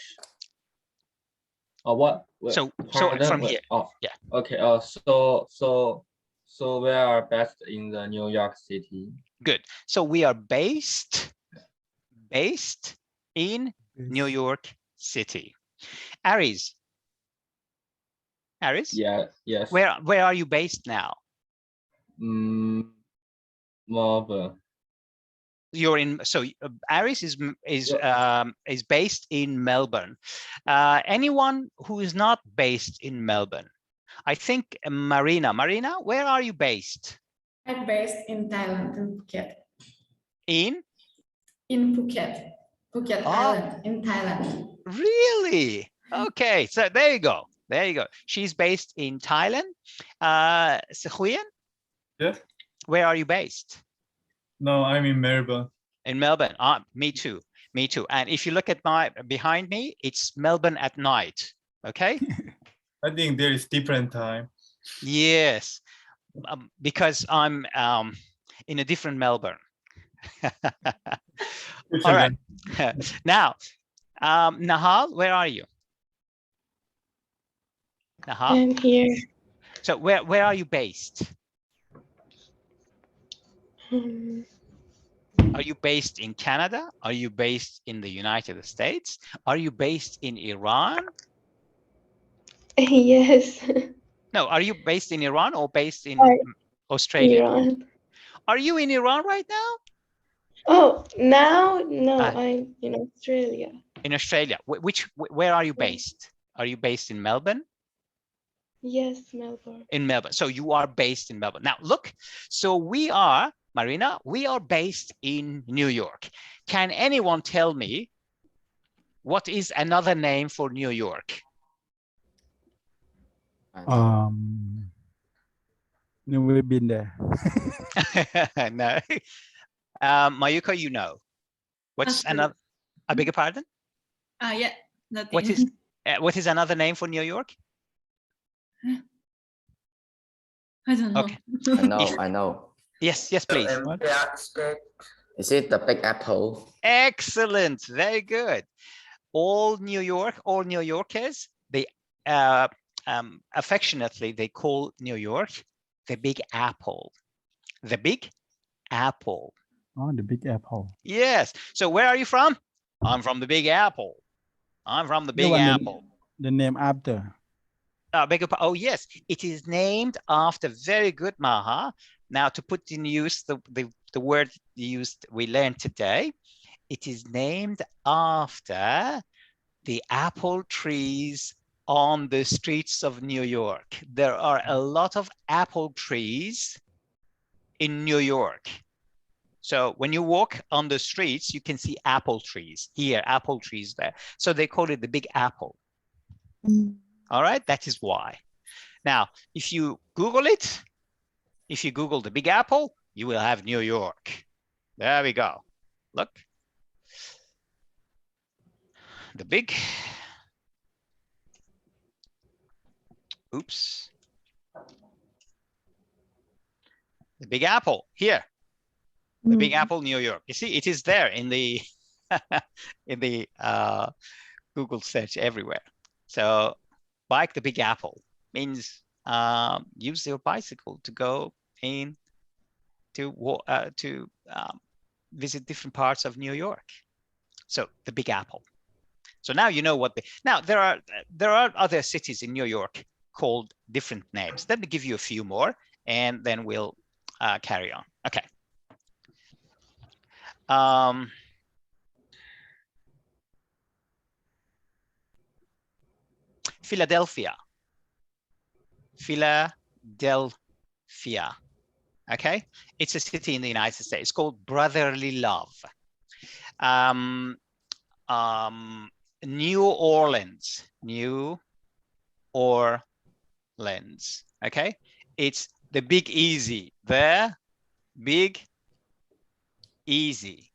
What? so Pardon? from Wait, here. Oh, Yeah. okay. So we are based in the New York City. Good. So we are based in New York City. Aris. Aris? Yeah, yes. Where are you based now? Melbourne. You're in, so Aris is based in Melbourne. Anyone who is not based in Melbourne? I think Marina, where are you based? I'm based in Thailand, in Phuket. In Phuket. Phuket Oh. Island, in Thailand. Really? Okay, so there you go. There you go. She's based in Thailand. Sehuyen? Yes. Where are you based? No, I'm in Melbourne. In Melbourne. Me too. Me too. And if you look at behind me, it's Melbourne at night. Okay. I think there is different time. Yes, because I'm in a different Melbourne. All right. Now, Nahal, where are you? Nahal? I'm here. So where are you based? Are you based in Canada? Are you based in the United States? Are you based in Iran? Yes. No, are you based in Iran or based in Hi. Australia? Iran. Are you in Iran right now? Oh, now? No, Ah. I'm in Australia. In Australia. Where are you based? Are you based in Melbourne? Yes, Melbourne. In Melbourne. So you are based in Melbourne. Now look, so we are, Marina, we are based in New York. Can anyone tell me what is another name for New York? Never been there. No. Mayuko, you know. What's another? I beg your pardon? Yeah, nothing. What is another name for New York? I don't know. Okay. I know. Yes, please. Is it the Big Apple? Excellent. Very good. All New Yorkers, they affectionately they call New York the Big Apple. The Big Apple. Oh, the Big Apple. Yes. So where are you from? I'm from the Big Apple. I'm from the Big Apple. The name after. Oh yes, it is named after, very good, Maha. Now to put in use the word we learned today, it is named after the apple trees on the streets of New York. There are a lot of apple trees in New York. So when you walk on the streets, you can see apple trees here, apple trees there. So they call it the Big Apple. All right, that is why. Now, if you Google it, if you Google the Big Apple, you will have New York. There we go. Look. The big. Oops. The Big Apple here. The Big Apple, New York. You see, it is there in the in the Google search everywhere. So bike the Big Apple means use your bicycle to go in to visit different parts of New York. So the Big Apple. So now you know what now there are other cities in New York called different names. Let me give you a few more and then we'll carry on. Okay. Philadelphia. Philadelphia. Okay, it's a city in the United States. It's called Brotherly Love. New Orleans. New Orleans. Okay, it's the Big Easy. The Big Easy.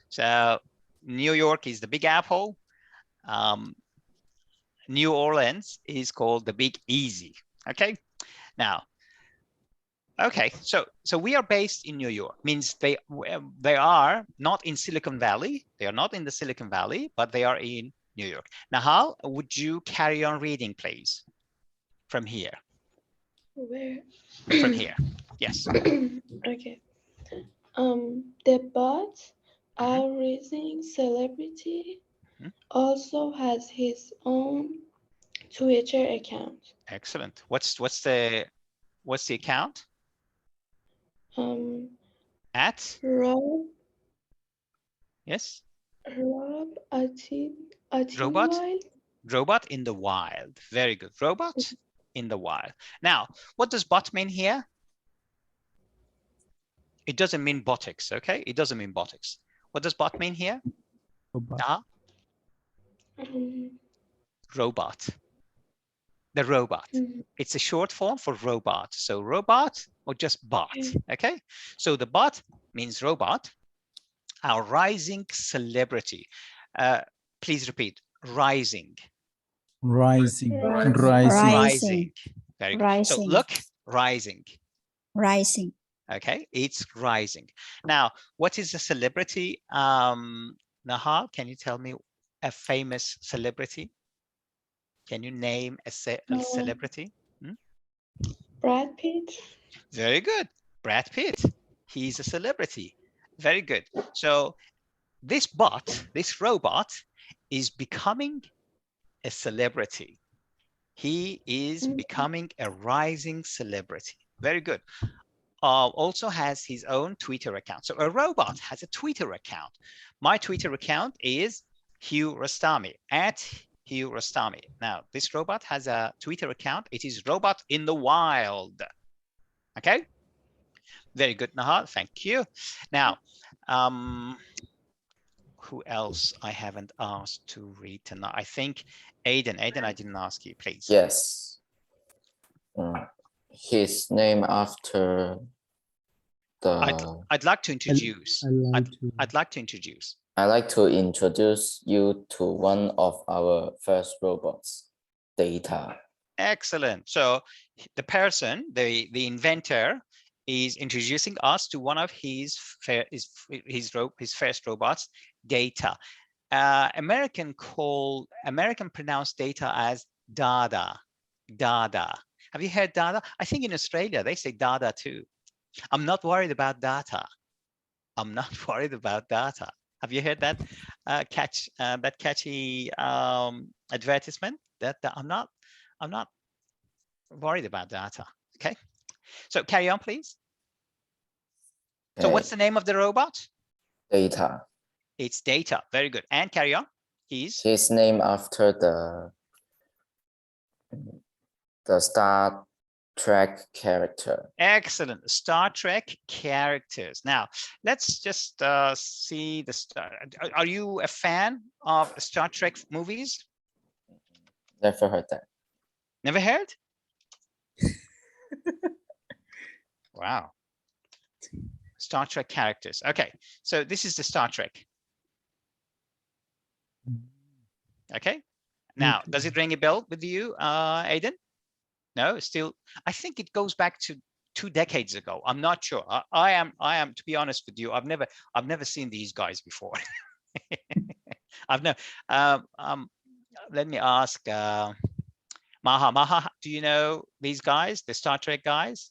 So New York is the Big Apple. New Orleans is called the Big Easy. Okay, now, okay, so we are based in New York. Means they are not in Silicon Valley. They are not in the Silicon Valley, but they are in New York. Now, how would you carry on reading, please? From here. Where? From here. Yes. Okay. The bot, our rising celebrity, also has his own Twitter account. Excellent. What's the account? At? Rob. Yes. Rob Robot. Robot in the wild. Very good. Robot in the wild. Now, what does bot mean here? It doesn't mean botics, okay? It doesn't mean botics. What does bot mean here? Robot. The robot. It's a short form for robot. So robot or just bot, okay? So the bot means robot. Our rising celebrity. Please repeat, rising. Rising. Rising. Very good. Rising. So look, rising. Rising. Okay, it's rising. Now, what is a celebrity? Maha, can you tell me a famous celebrity? Can you name a celebrity? Brad Pitt. Very good. Brad Pitt. He's a celebrity. Very good. So this bot, this robot, is becoming a celebrity. He is becoming a rising celebrity. Very good. Also has his own Twitter account. So a robot has a Twitter account. My Twitter account is Hugh Rastami, at Hugh Rastami. Now, this robot has a Twitter account. It is Robot in the Wild. Okay? Very good, Maha. Thank you. Now, who else I haven't asked to read tonight? I think Aiden. Aiden, I didn't ask you, please. Yes. His name after the... I'd like to introduce. I'd like to introduce. I'd like to introduce you to one of our first robots, Data. Excellent. So the person, the inventor, is introducing us to one of his first robots, Data. American pronounce Data as Dada. Dada. Have you heard Dada? I think in Australia they say Dada too. I'm not worried about data. I'm not worried about data. Have you heard that that catchy advertisement? That I'm not worried about data. Okay. So carry on, please. So what's the name of the robot? Data. It's Data. Very good. And carry on. His name after the Star Trek character. Excellent. Star Trek characters. Now, let's just see the star. Are you a fan of Star Trek movies? Never heard that. Never heard? Wow. Star Trek characters. Okay, so this is the Star Trek. Okay. Now, does it ring a bell with you, Aiden? No, still. I think it goes back to 2 decades ago. I'm not sure. I am. To be honest with you, I've never seen these guys before. I've never. Let me ask Maha. Maha, do you know these guys, the Star Trek guys?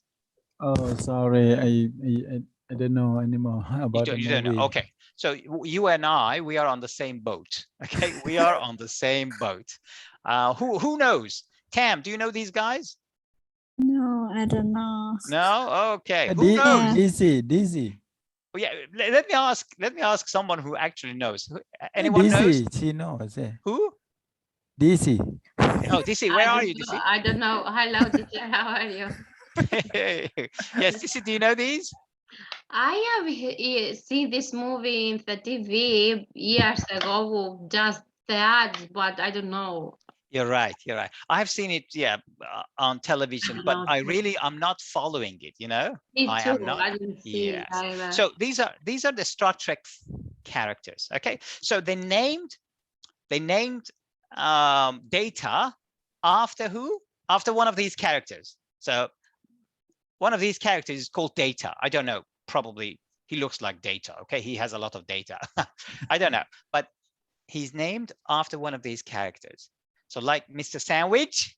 Oh, sorry, I don't know anymore about You don't know. Okay, so you and I, we are on the same boat. Okay, we are on the same boat. Who knows? Cam, do you know these guys? No, I don't know. No. Okay. Who knows? DC. Oh, yeah. Let me ask someone who actually knows. Anyone knows? She knows. Who? DC. Oh, DC. Where are you, DC? I don't know. Hello, DJ. How are you? Yes, Sissy, do you know these? I have seen this movie in the TV years ago, just that, but I don't know. You're right. You're right. I've seen it, yeah, on television, but No, I'm not following it. me I too. am not. I didn't see it Yes. either. So these are the Star Trek characters. Okay. So they named Data after who? After one of these characters. So one of these characters is called Data. I don't know. Probably he looks like Data. Okay. He has a lot of data. I don't know, but he's named after one of these characters. So like Mr. Sandwich,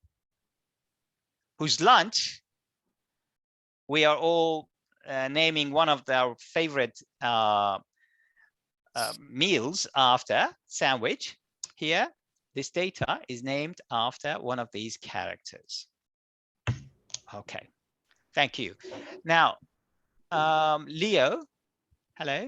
whose lunch, we are all naming one of our favorite meals after Sandwich. Here, this Data is named after one of these characters. Okay, thank you. Now, Leo, hello.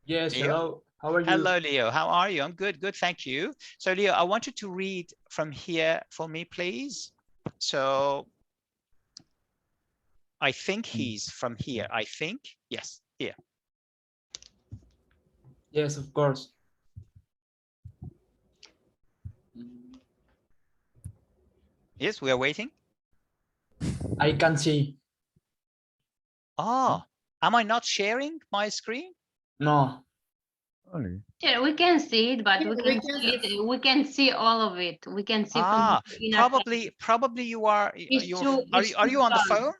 Yes, Leo? hello. How are you? Hello, Leo. How are you? I'm good. Good. Thank you. So, Leo, I want you to read from here for me, please. So, I think he's from here. I think. Yes, here. Yes, of course. Yes, we are waiting. I can see. Oh, am I not sharing my screen? No. Yeah, we can see it, but Yeah, we can see all of it. We can see from the beginning. Probably you are. Are you on the phone?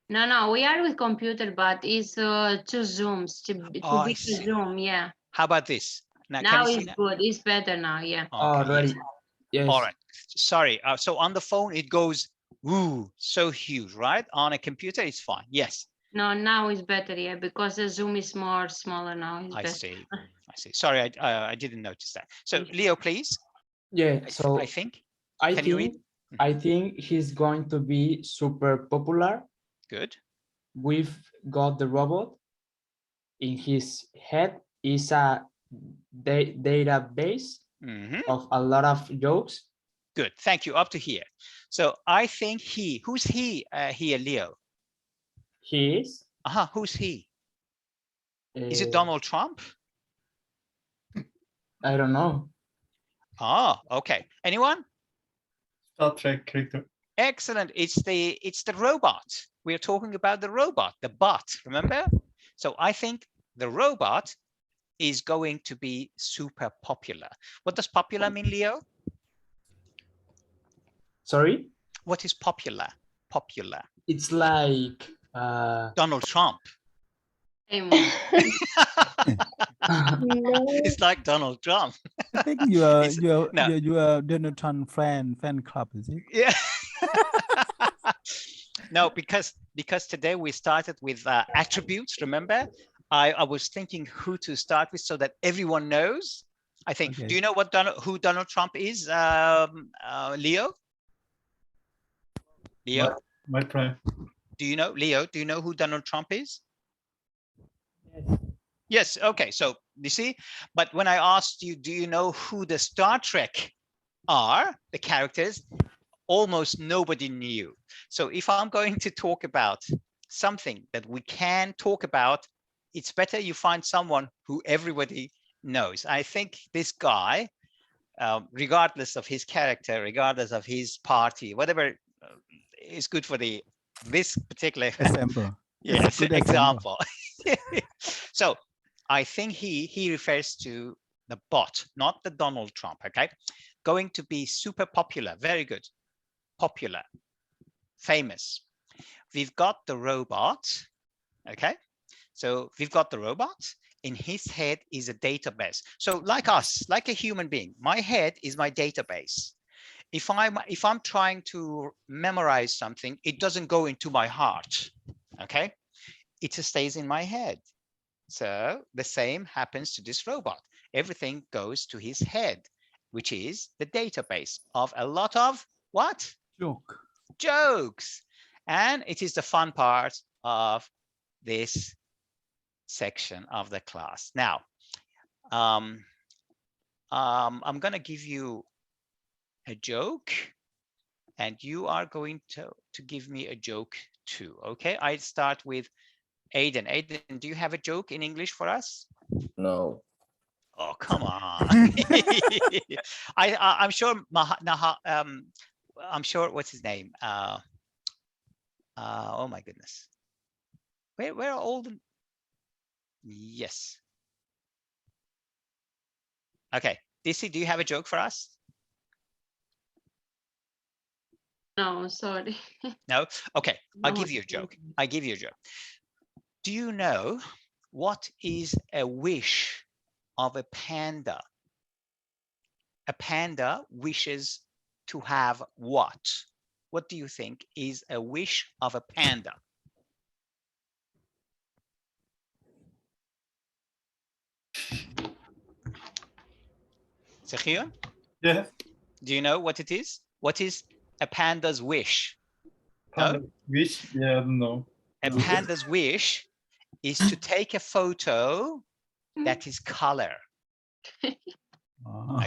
No, we are with computer, but it's two zooms to I be see. zoom. Yeah. How about this? Now, can Now you see it's that? good. It's better now. Yeah. Okay, ready. Yes. All right. Sorry. So on the phone, it goes, ooh, so huge, right? On a computer, it's fine. Yes. No, now it's better. Yeah, because the zoom is more smaller now. It's I better. see. I see. Sorry, I didn't notice that. So Leo, please. Yeah. So I think. I Can you read? think I think he's going to be super popular. Good. We've got the robot. In his head is a database of a lot of jokes. Good. Thank you. Up to here. So I think who's he here, Leo? He is. Who's he? Is it Donald Trump? I don't know. Oh, okay. Anyone? Star Trek character. Excellent. It's the robot. We're talking about the robot, the bot, remember? So I think the robot is going to be super popular. What does popular mean, Leo? Sorry? What is popular? Popular. It's like Donald Trump. It's like Donald Trump. I think you are Donald Trump fan club, is it? Yeah. No, because today we started with attributes. Remember, I was thinking who to start with so that everyone knows. I think. Okay. Do you know who Donald Trump is, Leo? Leo. My prime. Do you know, Leo? Do you know who Donald Trump is? Yes. Okay. So you see, but when I asked you, do you know who the Star Trek are, the characters? Almost nobody knew. So if I'm going to talk about something that we can talk about, it's better you find someone who everybody knows. I think this guy, regardless of his character, regardless of his party, whatever is good for this particular example. Yes, Good example. So I think he refers to the bot, not the Donald Trump. Okay, going to be super popular. Very good. Popular, famous. We've got the robot. Okay, so we've got the robot. In his head is a database. So like us, like a human being, my head is my database. If I'm trying to memorize something, it doesn't go into my heart. Okay, it just stays in my head. So the same happens to this robot. Everything goes to his head, which is the database of a lot of what? Jokes. And it is the fun part of this section of the class. Now, I'm going to give you a joke. and you are going to give me a joke too. Okay, I start with Aiden. Aiden, do you have a joke in English for us? No. Oh, come on. I'm sure Maha, I'm sure, what's his name? Oh my goodness. Where are all the, yes. Okay, DC, do you have a joke for us? No, sorry. No? Okay, I'll No, give you a joke. I give you a joke. Do you know what is a wish of a panda? A panda wishes to have what? What do you think is a wish of a panda? Sekhio? Yeah. Do you know what it is? What is a panda's wish? Panda wish? Yeah, no. A panda's wish is to take a photo that is color.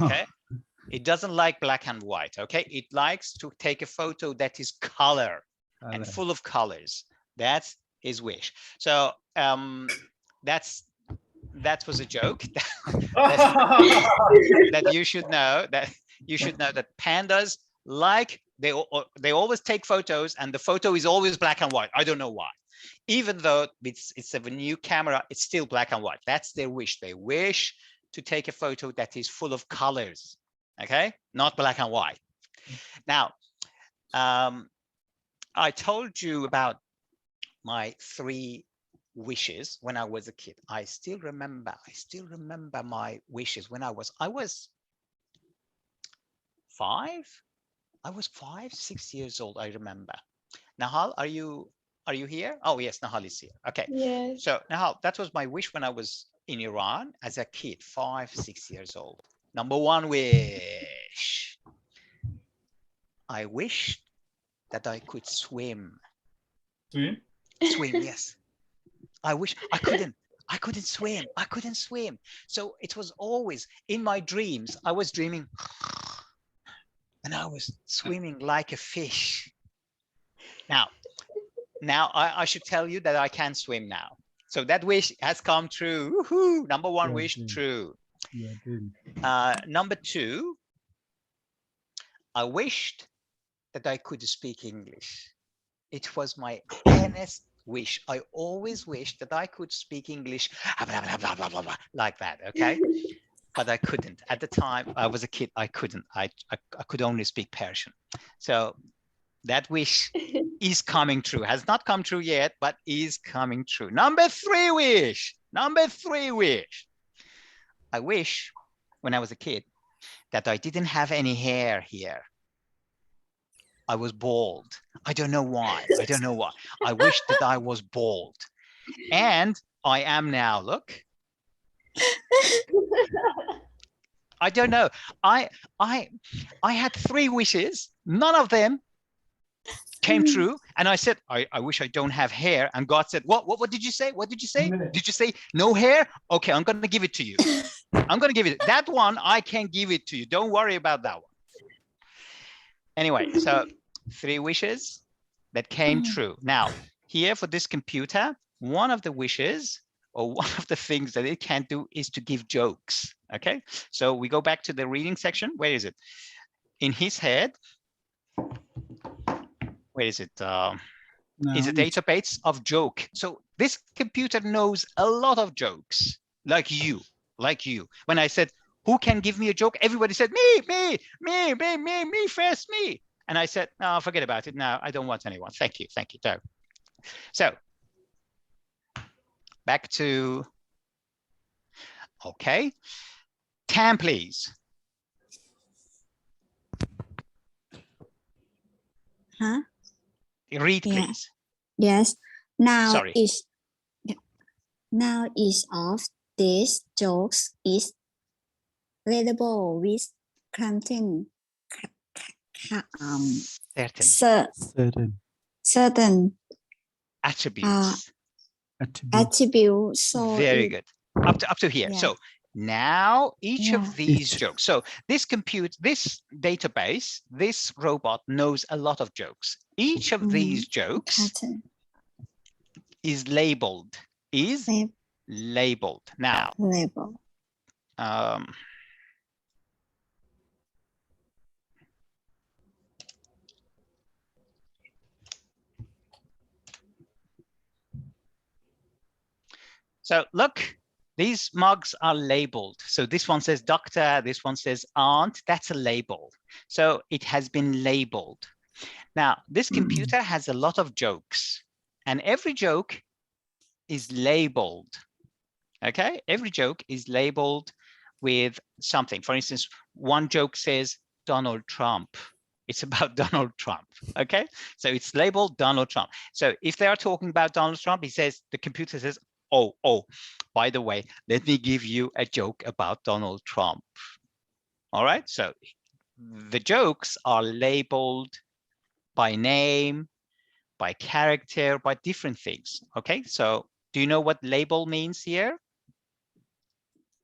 Okay. It doesn't like black and white. Okay. It likes to take a photo that is color and full of colors. That's his wish. So that was a joke. that you should know that pandas like they always take photos, and the photo is always black and white. I don't know why. Even though it's a new camera, it's still black and white. That's their wish. They wish to take a photo that is full of colors. Okay, not black and white. Now, I told you about my 3 wishes when I was a kid. I still remember my wishes when I was 5. I was 5, 6 years old. I remember. Nahal, are you here? Oh yes, Nahal is here. Okay. Yes. So Nahal, that was my wish when I was in Iran as a kid, 5, 6 years old. Number 1 wish. I wished that I could swim. Swim? Swim, yes. I wish I couldn't swim. I couldn't swim. So it was always in my dreams. I was dreaming and I was swimming like a fish. Now I should tell you that I can swim now. So that wish has come true. Woohoo! Number 1 wish true. Number 2, I wished that I could speak English. It was my earnest wish. I always wished that I could speak English like that, okay? But I couldn't. At the time I was a kid, I couldn't. I could only speak Persian. So that wish is coming true. Has not come true yet, but is coming true. Number 3 wish. Number 3 wish. I wish when I was a kid that I didn't have any hair here. I was bald. I don't know why. I don't know why. I wish that I was bald. And I am now. Look. I don't know. I had 3 wishes. None of them came true. And I said, I wish I don't have hair. And God said, what did you say? What did you say? Did you say no hair? Okay, I'm going to give it to you. I'm going to give it. That one, I can give it to you. Don't worry about that one. Anyway, so 3 wishes that came true. Now, here for this computer, one of the wishes or one of the things that it can do is to give jokes. Okay, so we go back to the reading section. Where is it? In his head, where is it? Is a database of joke. So this computer knows a lot of jokes, like you. When I said, who can give me a joke? Everybody said, me first, me. And I said, no, forget about it. No, I don't want anyone. Thank you. So back to, okay. Tam, please. Huh? Read, please. Yes. Now Sorry. Each of these jokes is readable with content. Certain attributes. Attributes. So very good. Up to here. Yeah. So Now, each Yeah. of these Each. jokes. So this database, this robot knows a lot of jokes. Each of these jokes Pattern. is labeled. Is labeled. Now, Label. So look, these mugs are labeled. So this one says doctor, this one says aunt, that's a label. So it has been labeled. Now, this computer has a lot of jokes, and every joke is labeled. Okay, every joke is labeled with something. For instance, one joke says Donald Trump. It's about Donald Trump. Okay, so it's labeled Donald Trump. So if they are talking about Donald Trump, the computer says, oh, by the way, let me give you a joke about Donald Trump. All right, so the jokes are labeled by name, by character, by different things. Okay, so do you know what label means here?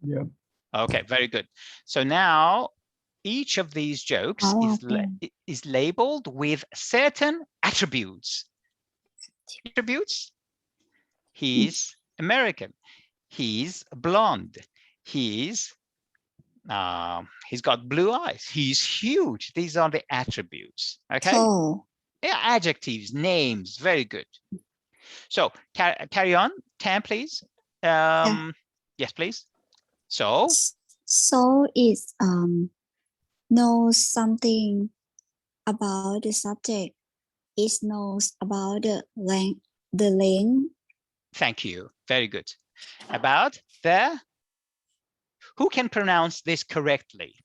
Yeah. Okay, very good. So now each of these jokes is labeled with certain attributes. Attributes? He's American. He's blonde. He's got blue eyes. He's huge. These are the attributes. Okay. Tall. Yeah, adjectives, names. Very good. So carry on. Tam, please. Yes, please. So is knows something about the subject. It knows about the length. Thank you. Very good. About who can pronounce this correctly?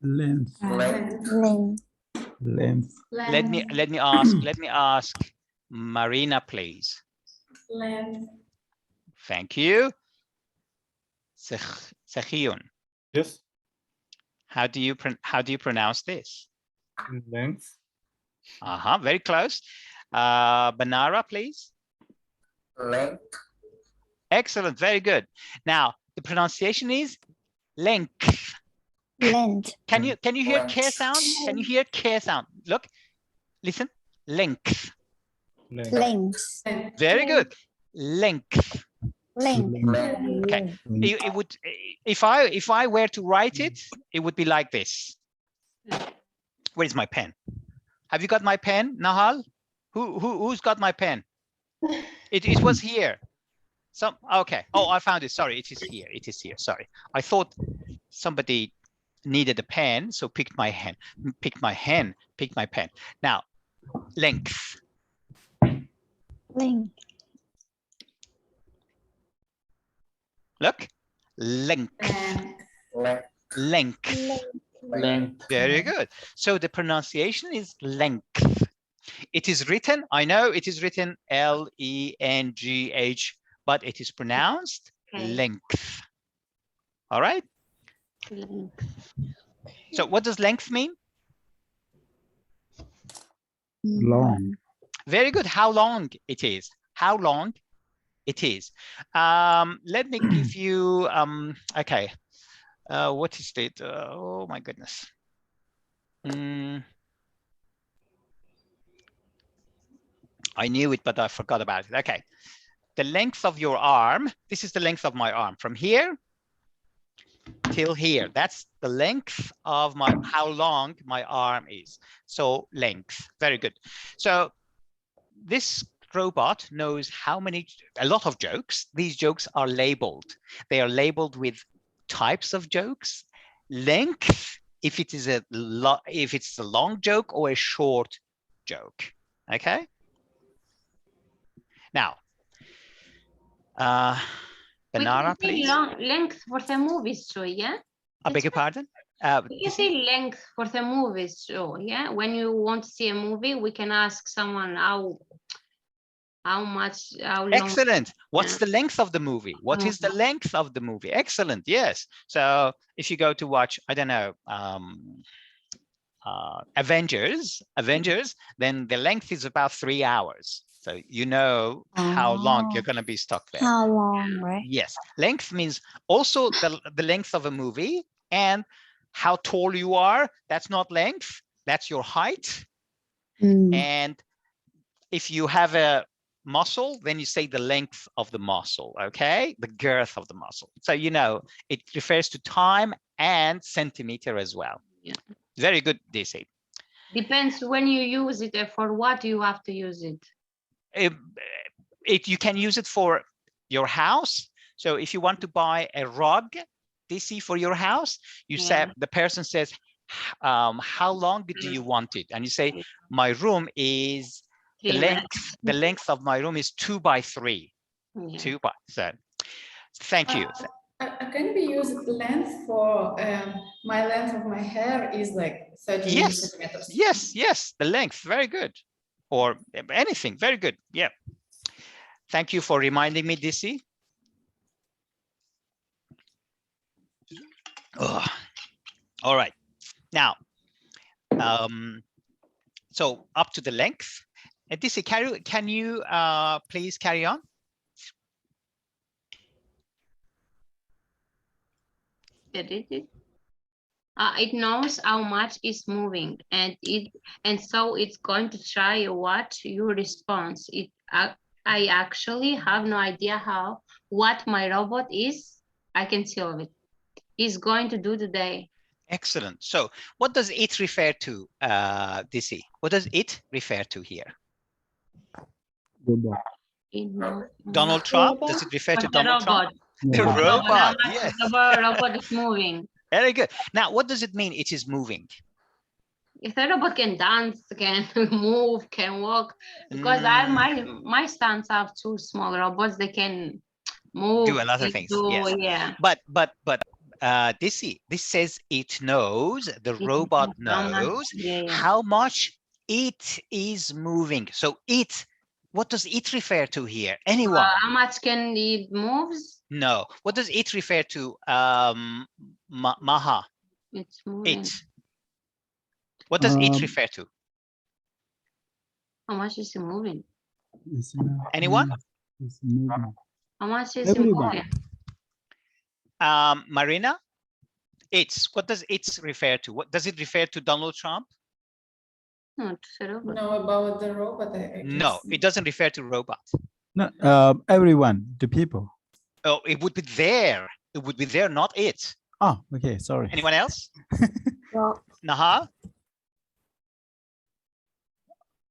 Length. Length. Let me ask Marina, please. Length. Thank you. Sahiyun. Yes. How do you pronounce this? Length. Very close. Banara, please. Length. Excellent. Very good. Now the pronunciation is length. Length. Can you hear care sound? Can you hear care sound? Look, listen. Length. Length. Very good. Length. Length. Okay. It would, if I were to write it, it would be like this. Where's my pen? Have you got my pen, Nahal? Who's got my pen? It was here. Okay. Oh, I found it. Sorry, it is here. It is here. Sorry. I thought somebody needed a pen, so picked my pen. Now, length. Length. Look, length. Length. Length. Very good. So the pronunciation is length. It is written, I know it is written L-E-N-G-H, but it is pronounced length. All right? Length. So what does length mean? Long. Very good. How long it is. How long it is. Let me give you, okay. What is it? Oh my goodness. I knew it, but I forgot about it. Okay. The length of your arm. This is the length of my arm from here till here. That's the length of how long my arm is. So length. Very good. So this robot knows a lot of jokes. These jokes are labeled. They are labeled with types of jokes, length, if it's a long joke or a short joke. Okay. Now, Banara, please. Length for the movies show, yeah? I beg your pardon? You say length for the movies show, yeah? When you want to see a movie, we can ask someone how long. Excellent. What's the length of the movie? What is the length of the movie? Excellent. Yes. So if you go to watch, I don't know, Avengers, then the length is about 3 hours. So you know how long you're Oh, going to be stuck there. how long, right? Yes, length means also the length of a movie, and how tall you are. That's not length, that's your height. Mm. And if you have a muscle, then you say the length of the muscle, okay? The girth of the muscle. So you know, it refers to time and centimeter as well. Yeah. Very good, DC. Depends when you use it and for what you have to use it. You can use it for your house. So if you want to buy a rug, DC, for your house, you say, the person says, how long do you want it? And you say, my room is the length of my room is 2 by 3. 2 by, so thank you. Can we use length for my length of my hair is like 30 centimeters? Yes, the length, very good. Or anything, very good, yeah. Thank you for reminding me, DC. Oh. All right, now, so up to the length. DC, can you please carry on? It knows how much is moving, and so it's going to try what your response. I actually have no idea what my robot is. I can solve it. Is going to do today. Excellent. So what does it refer to, DC? What does it refer to here? Donald Trump? Does it refer to Donald Trump? The robot, yes. The robot is moving. Very good. Now, what does it mean it is moving? If the robot can dance, can move, can walk, because my sons have 2 small robots, they can move. Do a lot of things, yes. Yeah. But this says it knows, the robot knows how much it is moving. So what does it refer to here? Anyone? How much can it move? No. What does it refer to? Maha. It's moving. It. What does it refer to? How much is it moving? Anyone? How much is it moving? Marina? What does it refer to? What does it refer to Donald Trump? No, about the robot. No, it doesn't refer to robot. No, everyone, the people. Oh, it would be there. It would be there, not it. Oh, okay, sorry. Anyone else? Well, Naha?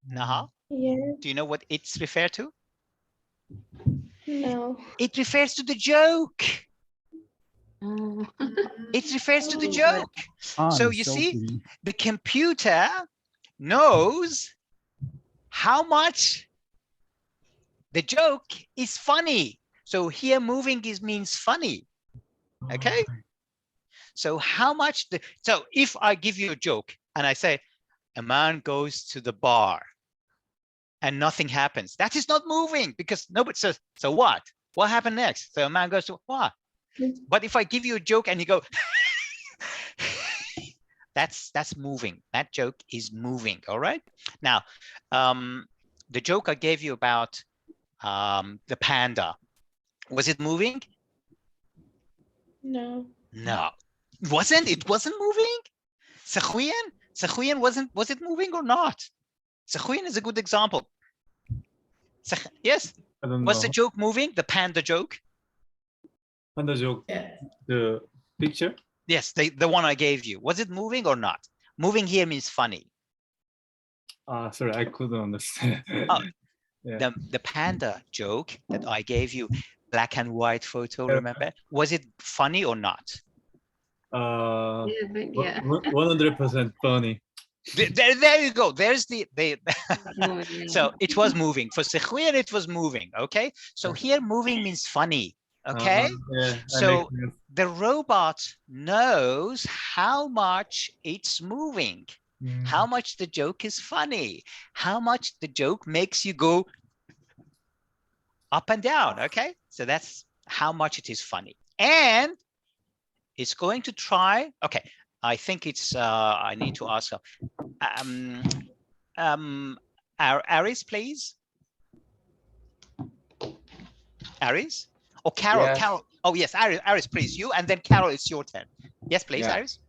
Naha? Yeah. Do you know what it's referred to? No. It refers to the joke. It refers to the joke. So you see, the computer knows how much the joke is funny. So here moving means funny. Okay. So how much so if I give you a joke and I say a man goes to the bar and nothing happens, that is not moving because nobody says, so what happened next? So a man goes to what? But if I give you a joke and you go that's moving. That joke is moving. All right. Now the joke I gave you about the panda, was it moving? No. No, it wasn't moving. Sahuyan was it moving or not? Sahuyan is a good example. Yes. Was the joke moving? The panda joke? Panda joke. The picture? Yes, the one I gave you. Was it moving or not? Moving here means funny. Sorry, I couldn't understand. Yeah. The panda joke that I gave you, black and white photo, remember? Was it funny or not? 100% funny. There you go. There's the so it was moving. For Sehuyan, it was moving. Okay. So here moving means funny. Okay. So the robot knows how much it's moving, how much the joke is funny, how much the joke makes you go up and down. Okay. So that's how much it is funny. And it's going to try. Okay. I think it's, I need to ask, Aris, please. Aris? Or Carol? Yes. Carol. Oh, yes, Aris, please. You, and then Carol, it's your turn. Yes, please, Yeah. Aris.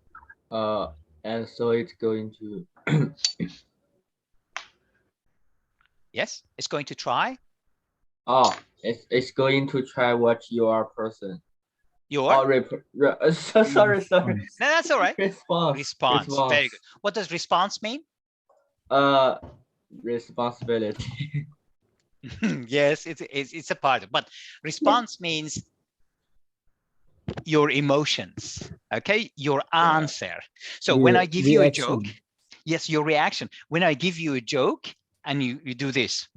And so it's going to Yes, it's going to try. it's going to try what you are person. Your? Sorry. No, that's all right. Response. Response. Very good. What does response mean? Responsibility. Yes, it's a part of, but response means your emotions, okay, your answer. So when I give you a joke, yes, your reaction. When I give you a joke and you do this,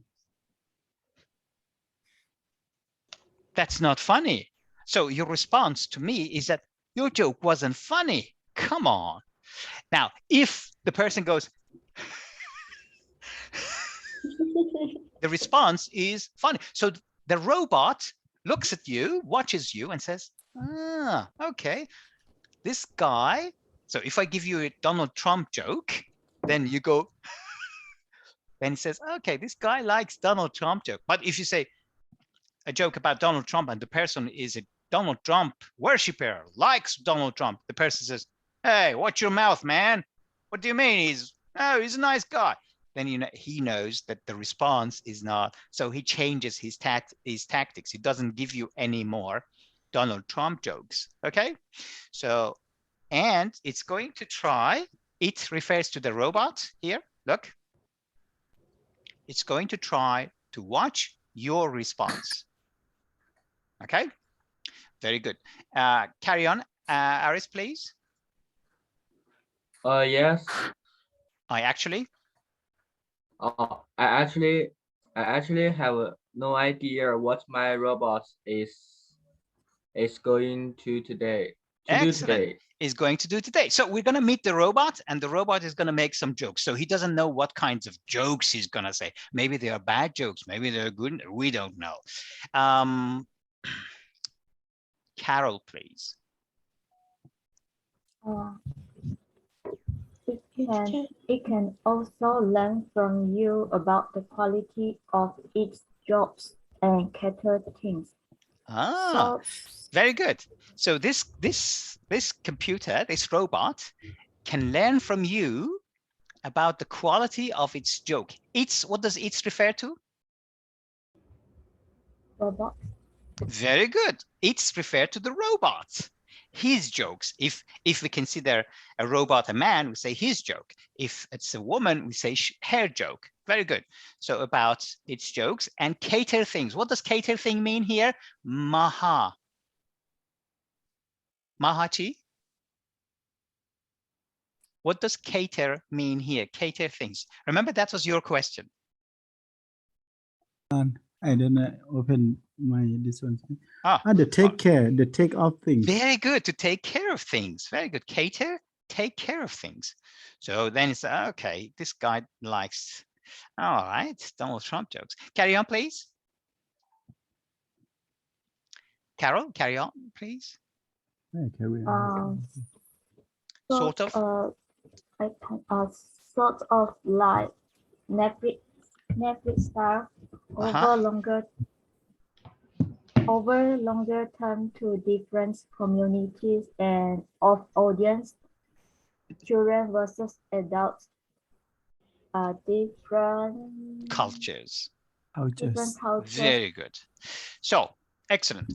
that's not funny. So your response to me is that your joke wasn't funny. Come on. Now, if the person goes, the response is funny. So the robot looks at you, watches you, and says, ah, okay, this guy. So if I give you a Donald Trump joke, then you go, then he says, okay, this guy likes Donald Trump joke. But if you say a joke about Donald Trump and the person is a Donald Trump worshiper, likes Donald Trump, the person says, hey, watch your mouth, man. What do you mean? He's a nice guy. Then you know he knows that the response is not, so he changes his tactics. He doesn't give you any more Donald Trump jokes. Okay, so, and it's going to try, it refers to the robot here. Look, it's going to try to watch your response. Okay, very good. Carry on, Aris, please. Yes. I actually have no idea what my robot is going to do today. Is going to do today. So we're going to meet the robot, and the robot is going to make some jokes. So he doesn't know what kinds of jokes he's going to say. Maybe they are bad jokes. Maybe they're good. We don't know. Carol, please. It can also learn from you about the quality of its jobs and cater things. Ah, very good. So this computer, this robot, can learn from you about the quality of its joke. What does its refer to? Robot. Very good. It's referred to the robot. His jokes. If we consider a robot a man, we say his joke. If it's a woman, we say her joke. Very good. So about its jokes and cater things. What does cater thing mean here? Maha. Mahachi? What does cater mean here? Cater things. Remember, that was your question. I don't open this one. The take care, the take of things. Very good, to take care of things. Very good. Cater, take care of things. So then it's, okay, this guy likes, all right, Donald Trump jokes. Carry on, please. Carol, carry on, please. Yeah, carry on. Sort of. Sort of like Netflix style over longer term to different communities and of audience, children versus adults, different cultures. Different cultures. Very good. So excellent.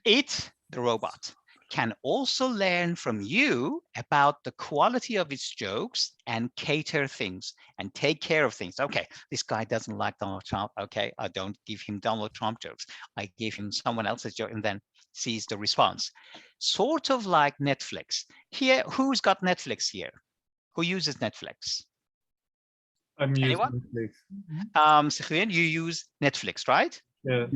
It, the robot, can also learn from you about the quality of its jokes and cater things and take care of things. Okay, this guy doesn't like Donald Trump. Okay, I don't give him Donald Trump jokes. I give him someone else's joke and then sees the response. Sort of like Netflix. Here, who's got Netflix here? Who uses Netflix? I'm using Anyone? Netflix. Sekhuyen, you use Netflix, right? Yeah.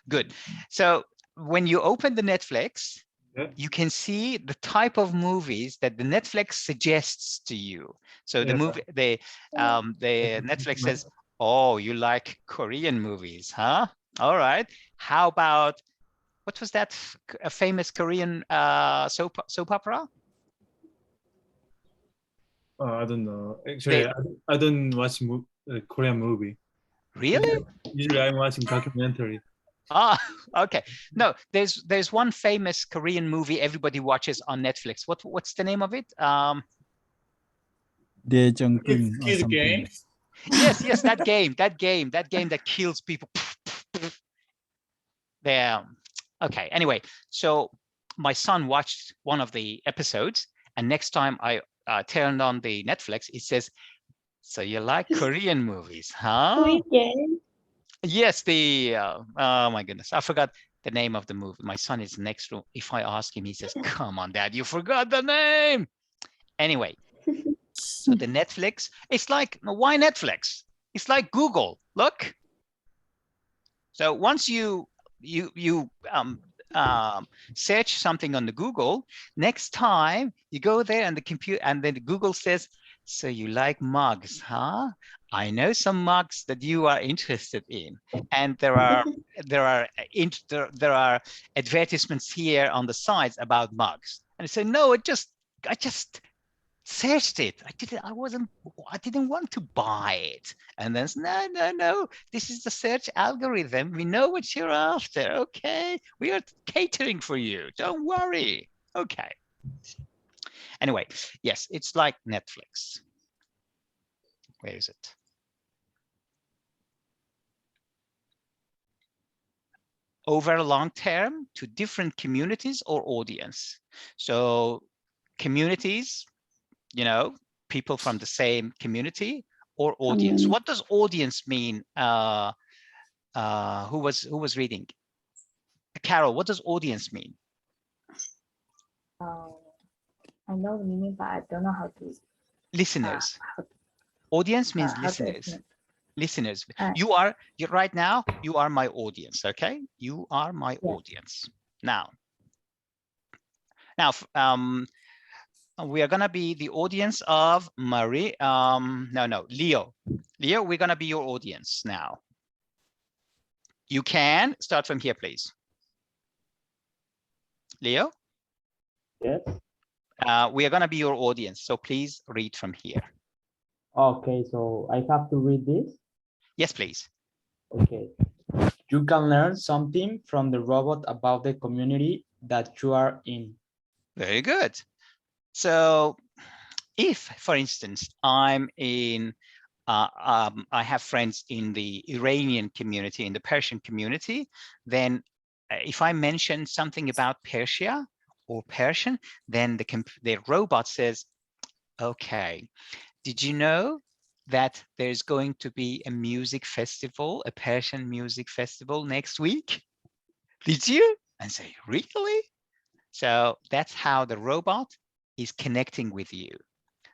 Good. So when you open the Netflix, you can see the type of movies that the Netflix suggests to you. So the movie, the Netflix says, "Oh, you like Korean movies, huh? All right. How about what was that a famous Korean soap opera?" I don't know. Actually, I don't watch Korean movie. Really? Usually I'm watching documentary. Ah, okay. No, there's one famous Korean movie everybody watches on Netflix. What's the name of it? Dae Jung-king or Kid something. game. Yes, that game that kills people. There. Okay. Anyway, so my son watched one of the episodes, and next time I turned on the Netflix, it says, "So you like Korean movies, huh?" Squid Game. Yes, the oh my goodness, I forgot the name of the movie. My son is next room. If I ask him, he says, "Come on, Dad, you forgot the name." Anyway, so the Netflix, it's like, why Netflix? It's like Google. Look. So once you search something on the Google, next time you go there and the computer, and then Google says, "So you like mugs, huh? I know some mugs that you are interested in," and there are advertisements here on the sides about mugs. And I say, "No, I just searched it. I didn't want to buy it." And then, no, this is the search algorithm. We know what you're after. Okay, we are catering for you. Don't worry. Okay. Anyway, yes, it's like Netflix. Where is it? Over a long term to different communities or audience. So communities, you know, people from the same community, or audience. What does audience mean? Who was reading? Carol, what does audience mean? I know the meaning, but I don't know how to. Listeners. Audience means listeners. Listeners. You're right now, you are my audience, okay? You are my audience. Now, we are gonna be the audience of Marie. Leo. Leo, we're gonna be your audience now. You can start from here, please. Leo? Yes. We are gonna be your audience, so please read from here. Okay, so I have to read this? Yes, please. Okay. You can learn something from the robot about the community that you are in. Very good. So if, for instance, I'm in, I have friends in the Iranian community, in the Persian community, then if I mention something about Persia or Persian, then the robot says, "Okay, did you know that there's going to be a music festival, a Persian music festival next week? Did you?" And say, "Really?" So that's how the robot is connecting with you.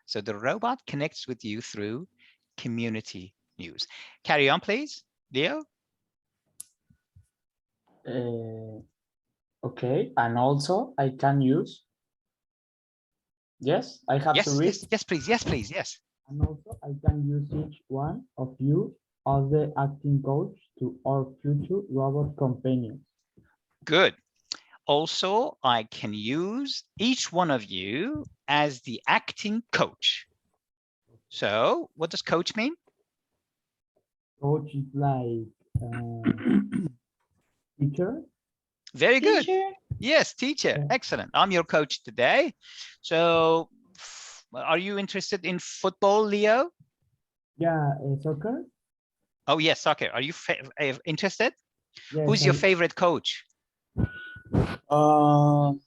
So the robot connects with you through community news. Carry on, please, Leo. Okay, and also I can use. Yes, I have to read. Yes, please. Yes, please. Yes. And also I can use each one of you as the acting coach to our future robot companions. Good. Also, I can use each one of you as the acting coach. So what does coach mean? Coach is like teacher. Very good. Yes, teacher. Yeah. Excellent. I'm your coach today. So are you interested in football, Leo? Yeah, soccer. Oh, yes, soccer. Are you interested? Yes, Who's your favorite coach? Zinedine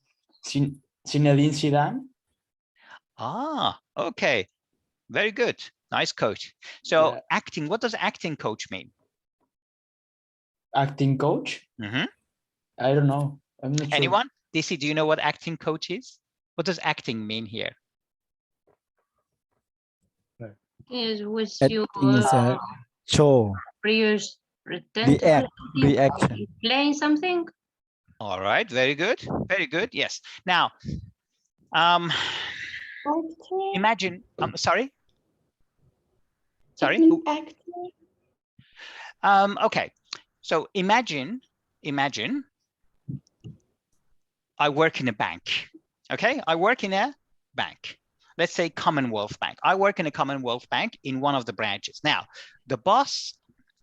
Zidane. Ah, okay. Very good. Nice coach. So yeah. Acting, what does acting coach mean? Acting coach? Mm-hmm. I don't know. I'm not Anyone? Sure. DC, do you know what acting coach is? What does acting mean here? Is with you show. Reaction. Playing something? All right, very good. Very good. Yes. Now, imagine, sorry. Okay. So imagine I work in a bank. Okay, I work in a bank. Let's say Commonwealth Bank. I work in a Commonwealth Bank in one of the branches. Now, the boss,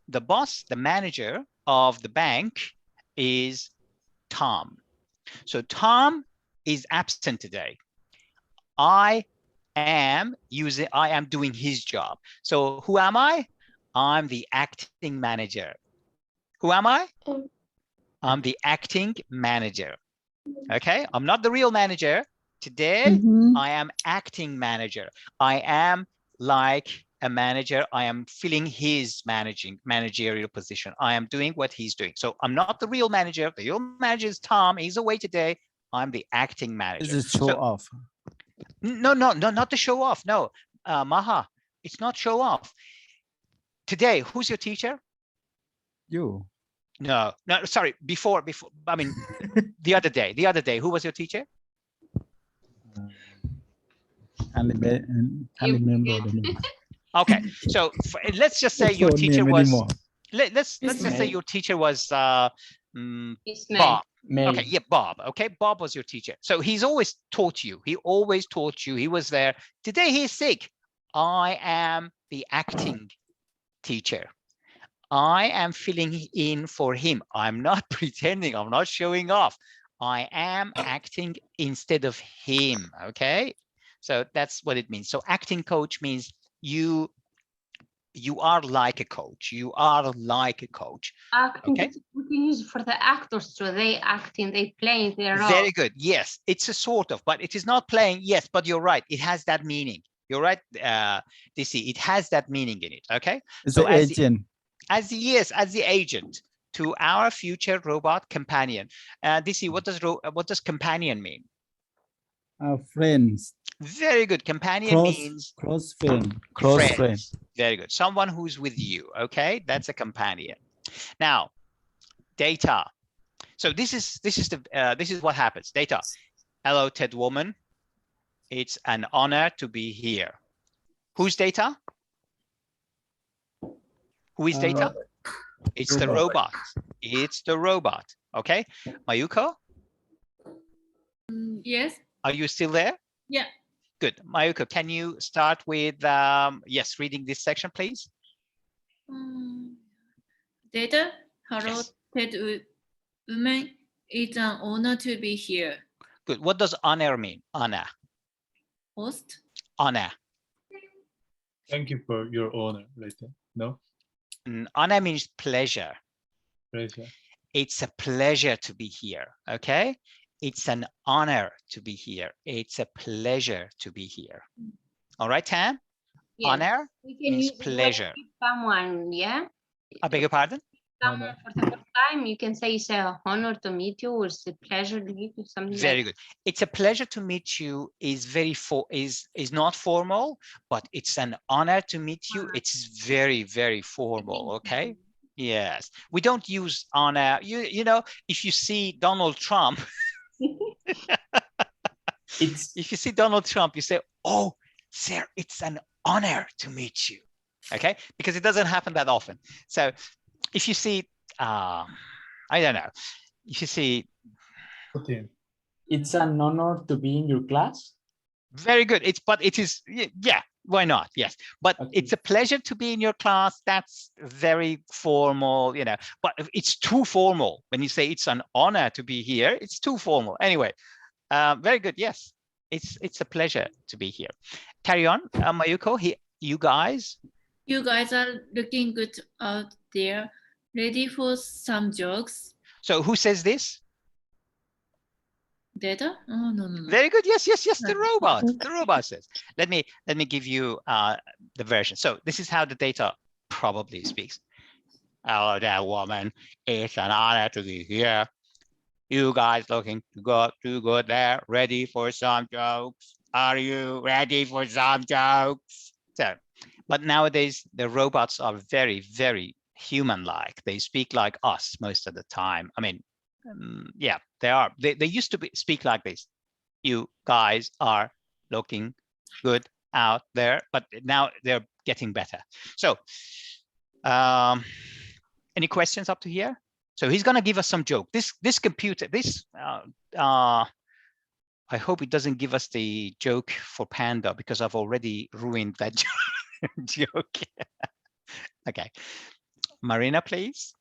the manager of the bank is Tom. So Tom is absent today. I am doing his job. So who am I? I'm the acting manager. Who am I? I'm the acting manager. Okay, I'm not the real manager. Today, I am acting manager. I am like a manager. I am filling his managerial position. I am doing what he's doing. So I'm not the real manager. The real manager is Tom. He's away today. I'm the acting manager. This is show off. No, not to show off. No, Maha, it's not show off. Today, who's your teacher? You. No, sorry. Before, I mean, the other day, who was your teacher? I remember the name. Okay, so let's just say your teacher was. Let's just say your teacher was Bob. Okay, yeah, Bob. Okay, Bob was your teacher. So he's always taught you. He always taught you. He was there. Today he's sick. I am the acting teacher. I am filling in for him. I'm not pretending. I'm not showing off. I am acting instead of him. Okay, so that's what it means. So acting coach means you are like a coach. You are like a coach. Acting, okay, we can use for the actors, so they acting, they playing their role. Very good. Yes, it's a sort of, but it is not playing. Yes, but you're right. It has that meaning. You're right, DC. It has that meaning in it. Okay. It's so an agent. As the agent to our future robot companion. DC, what does companion mean? Friends. Very good. Companion means close friend. Close friend. Very good. Someone who's with you. Okay, that's a companion. Now, data. So this is what happens. Data. Hello, Ted Woman. It's an honor to be here. Who's data? Who is data? It's the robot. It's the robot. Okay, Mayuko. Yes. Are you still there? Yeah. Good. Mayuko, can you start with yes, reading this section, please? Data. Hello, Ted Woman. It's an honor to be here. Good. What does honor mean? Honor. Host. Honor. Thank you for your honor, later. No? Honor means pleasure. Pleasure. It's a pleasure to be here. Okay. It's an honor to be here. It's a pleasure to be here. All right, Tam? Yes. Honor we can means use pleasure. Someone, yeah? I beg your pardon? Someone for the first time, you can say it's an honor to meet you, or it's a pleasure to meet you, something Very like good. It's a pleasure to meet you is is not formal, but it's an honor to meet you. It's very, very formal. Okay. Yes. We don't use honor. You know, if you see Donald Trump, if you see Donald Trump, you say, oh, sir, it's an honor to meet you. Okay, because it doesn't happen that often. So if you see, I don't know, if you see, it's an honor to be in your class. Very good. But it is, yeah, why not? Yes, but okay. It's a pleasure to be in your class. That's very formal, you know, but it's too formal. When you say it's an honor to be here, it's too formal. Anyway, very good. Yes, it's a pleasure to be here. Carry on, Mayuko. You guys are looking good out there. Ready for some jokes? So who says this? Data? Oh, no. Very good. Yes. The robot. The robot says. Let me give you the version. So this is how the data probably speaks. Hello there, woman. It's an honor to be here. You guys looking too good there. Ready for some jokes? Are you ready for some jokes? So, but nowadays the robots are very, very human-like. They speak like us most of the time. I mean, yeah, they are. They used to speak like this. You guys are looking good out there, but now they're getting better. So, any questions up to here? So he's gonna give us some joke. This computer, I hope it doesn't give us the joke for Panda because I've already ruined that joke. Okay, Marina, please.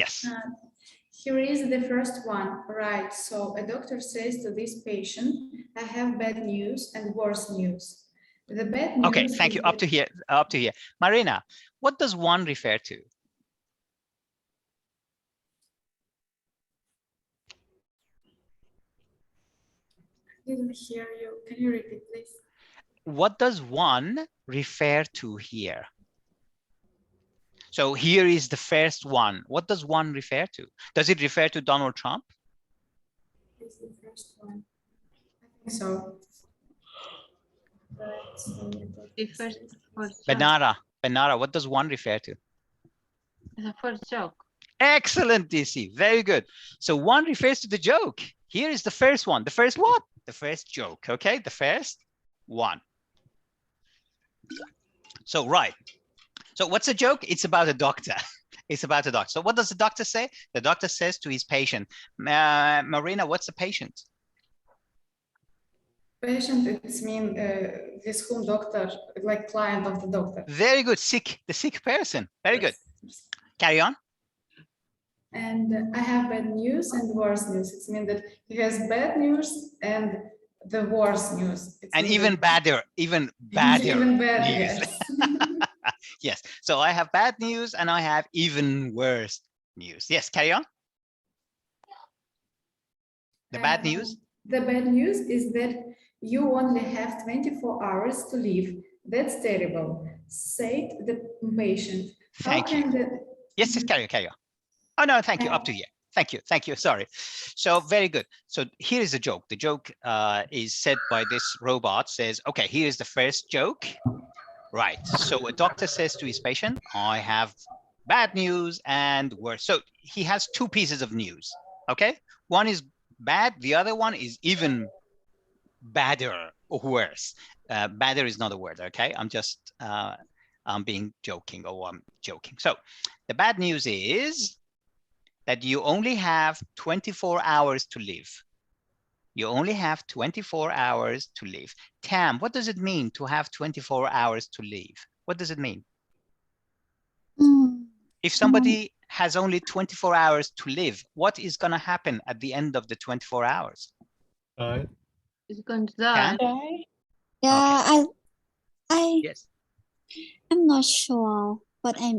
Yes. Here is the first one, right? So a doctor says to this patient, I have bad news and worse news. The bad news. Okay, thank you. Up to here, up to here. Marina, what does one refer to? Didn't hear you. Can you repeat, please? What does one refer to here? So here is the first one. What does one refer to? Does it refer to Donald Trump? This is the first one. I think so. The first Benara, what does one refer to? The first joke. Excellent, DC. Very good. So one refers to the joke. Here is the first one. The first what? The first joke. Okay, the first one. So right. So what's a joke? It's about a doctor. It's about a doctor. So what does the doctor say? The doctor says to his patient. Marina, what's a patient? Patient, it's mean this whom doctor, like client of the doctor. Very good. Sick, the sick person. Very good. Carry on. And I have bad news and worse news. It means that he has bad news and the worse news. And even badder, even badder. Even better, news. yes. Yes. So I have bad news and I have even worse news. Yes, carry on. The bad news? The bad news is that you only have 24 hours to live. That's terrible, said the patient. Thank you. Yes, yes, carry on. Oh, no, thank you. Up to here. Thank you. Sorry. So very good. So here is the joke. The joke is said by this robot. Says, okay, here is the first joke. Right. So a doctor says to his patient, I have bad news and worse. So he has two pieces of news. Okay. One is bad. The other one is even badder or worse. Badder is not a word. Okay. I'm just I'm being joking or I'm joking. So the bad news is that you only have 24 hours to live. You only have 24 hours to live. Tam, what does it mean to have 24 hours to live? What does it mean? If somebody has only 24 hours to live, what is going to happen at the end of the 24 hours? It's going to die. Yeah, okay. Yes. I'm not sure, but I'm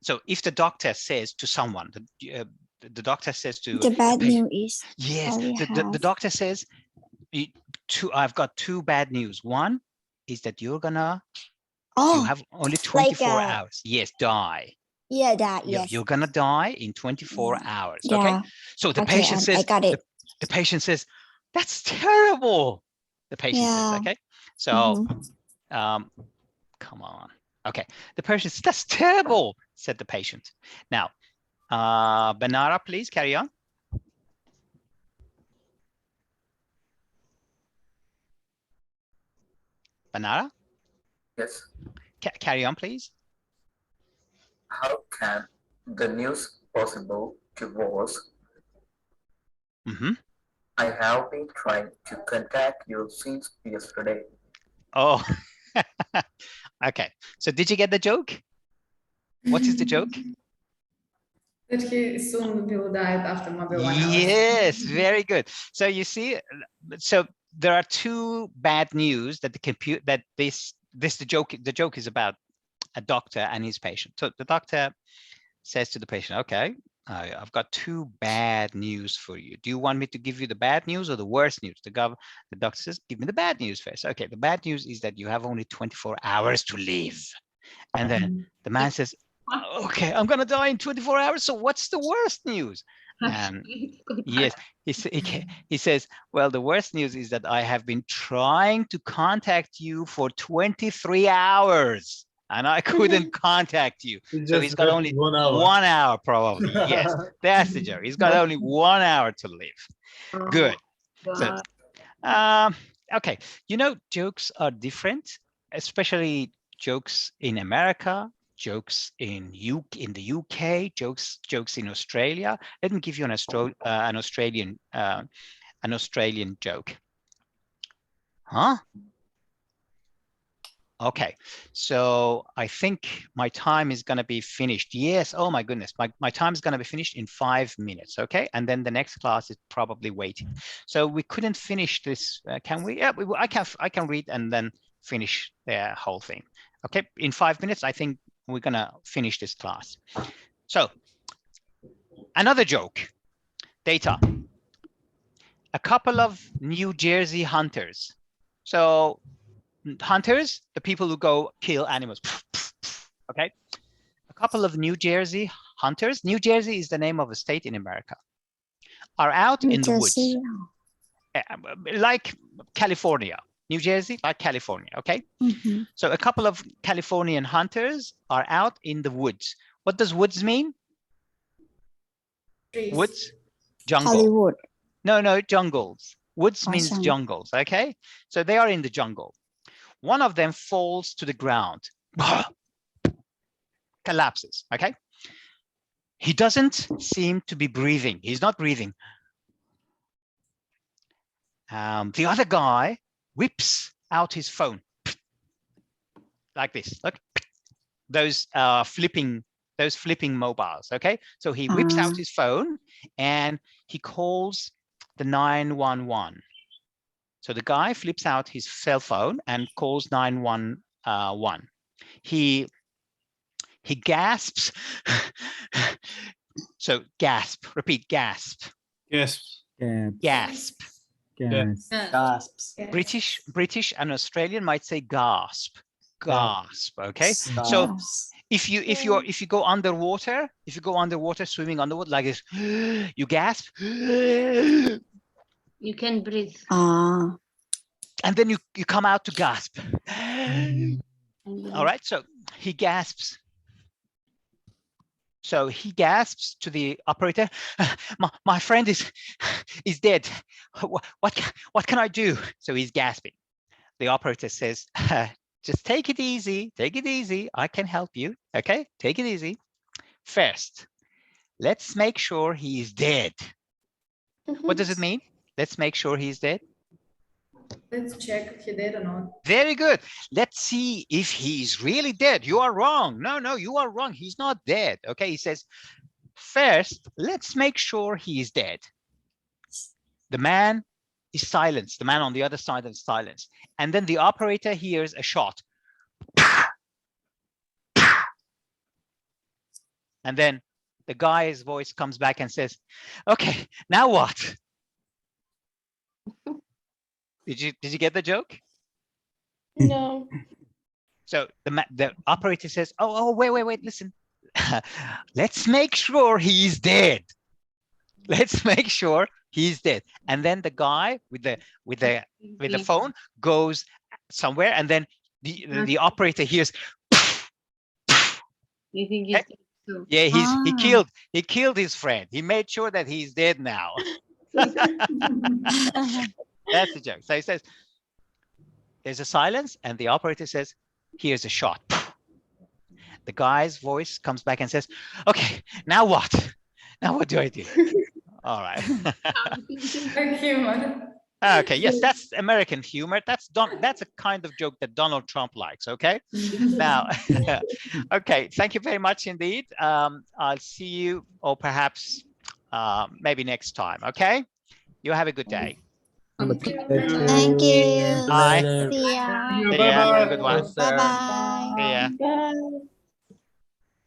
So if the doctor says to someone, the doctor says to the bad news is yes, the doctor says, I've got two bad news. One is that you're gonna you have only 24 hours. Yes, die. Yeah, that yes. You're gonna die in 24 hours. Yeah. Okay. So the patient says, I got it. The patient says, that's terrible. The patient says, okay. So come on. Okay. The patient says, that's terrible, said the patient. Now, Banara, please carry on. Banara? Yes. Carry on, please. How can the news possible to worse? I have been trying to contact you since yesterday. Oh, okay. So did you get the joke? What is the joke? That he soon will die after maybe 1 hour. Yes, very good. So you see, so there are two bad news that the joke is about a doctor and his patient. So the doctor says to the patient, okay, I've got two bad news for you. Do you want me to give you the bad news or the worst news? The doctor says, give me the bad news first. Okay, the bad news is that you have only 24 hours to live. And then the man says, okay, I'm gonna die in 24 hours. So what's the worst news? Yes, he says, well, the worst news is that I have been trying to contact you for 23 hours and I couldn't contact you. So he's got only 1 hour probably. Yes, that's the joke. He's got only 1 hour to live. Good. So, okay, you know, jokes are different, especially jokes in America, jokes in the UK, jokes in Australia. Let me give you an Australian joke. Huh? Okay, so I think my time is going to be finished. Yes. Oh my goodness. My time is going to be finished in 5 minutes. Okay. And then the next class is probably waiting. So we couldn't finish this. Can we? Yeah, I can read and then finish the whole thing. Okay. In 5 minutes, I think we're going to finish this class. So another joke. Data. A couple of New Jersey hunters. So hunters, the people who go kill animals. Okay. A couple of New Jersey hunters. New Jersey is the name of a state in America. Are out in the woods. Like California. New Jersey, like California. Okay. Mhm. So a couple of Californian hunters are out in the woods. What does woods mean? Trees. Woods? Jungle. Hollywood. No, jungles. Woods Oh, means jungle. jungles, okay? So they are in the jungle. One of them falls to the ground, collapses, okay? He doesn't seem to be breathing. He's not breathing. The other guy whips out his phone like this. Look, those flipping mobiles, okay? So he whips out his phone and he calls the 911. So the guy flips out his cell phone and calls 911. He gasps. So gasp, repeat, gasp. Yes. Gasp. Gasps. British and Australian might say gasp. Gasp. Okay. So if you go underwater, swimming underwater like this, you gasp. You can breathe. And then you come out to gasp. All right. So he gasps. So he gasps to the operator. My friend is dead. What can I do? So he's gasping. The operator says, just take it easy. Take it easy. I can help you. Okay, take it easy. First, let's make sure he is dead. What does it mean? Let's make sure he's dead. Let's check if he dead or not. Very good. Let's see if he's really dead. You are wrong. No, you are wrong. He's not dead. Okay, he says, first, let's make sure he is dead. The man is silenced. The man on the other side is silenced. And then the operator hears a shot. And then the guy's voice comes back and says, okay, now what? Did you get the joke? No. So the operator says, oh, wait, listen. Let's make sure he's dead. Let's make sure he's dead. And then the guy with the phone goes somewhere, and then the operator hears. You think he's dead too? Yeah, he killed his friend. He made sure that he's dead now. That's the joke. So he says, there's a silence, and the operator says, here's a shot. The guy's voice comes back and says, okay, now what? Now what do I do? All right. Humor. Okay, yes, that's American humor. That's a kind of joke that Donald Trump likes, okay? Now, okay, thank you very much indeed. I'll see you, or perhaps maybe next time, okay? You have a good day. Thank you. Bye. See ya. See ya. Have a good one. Bye bye. See ya. Bye.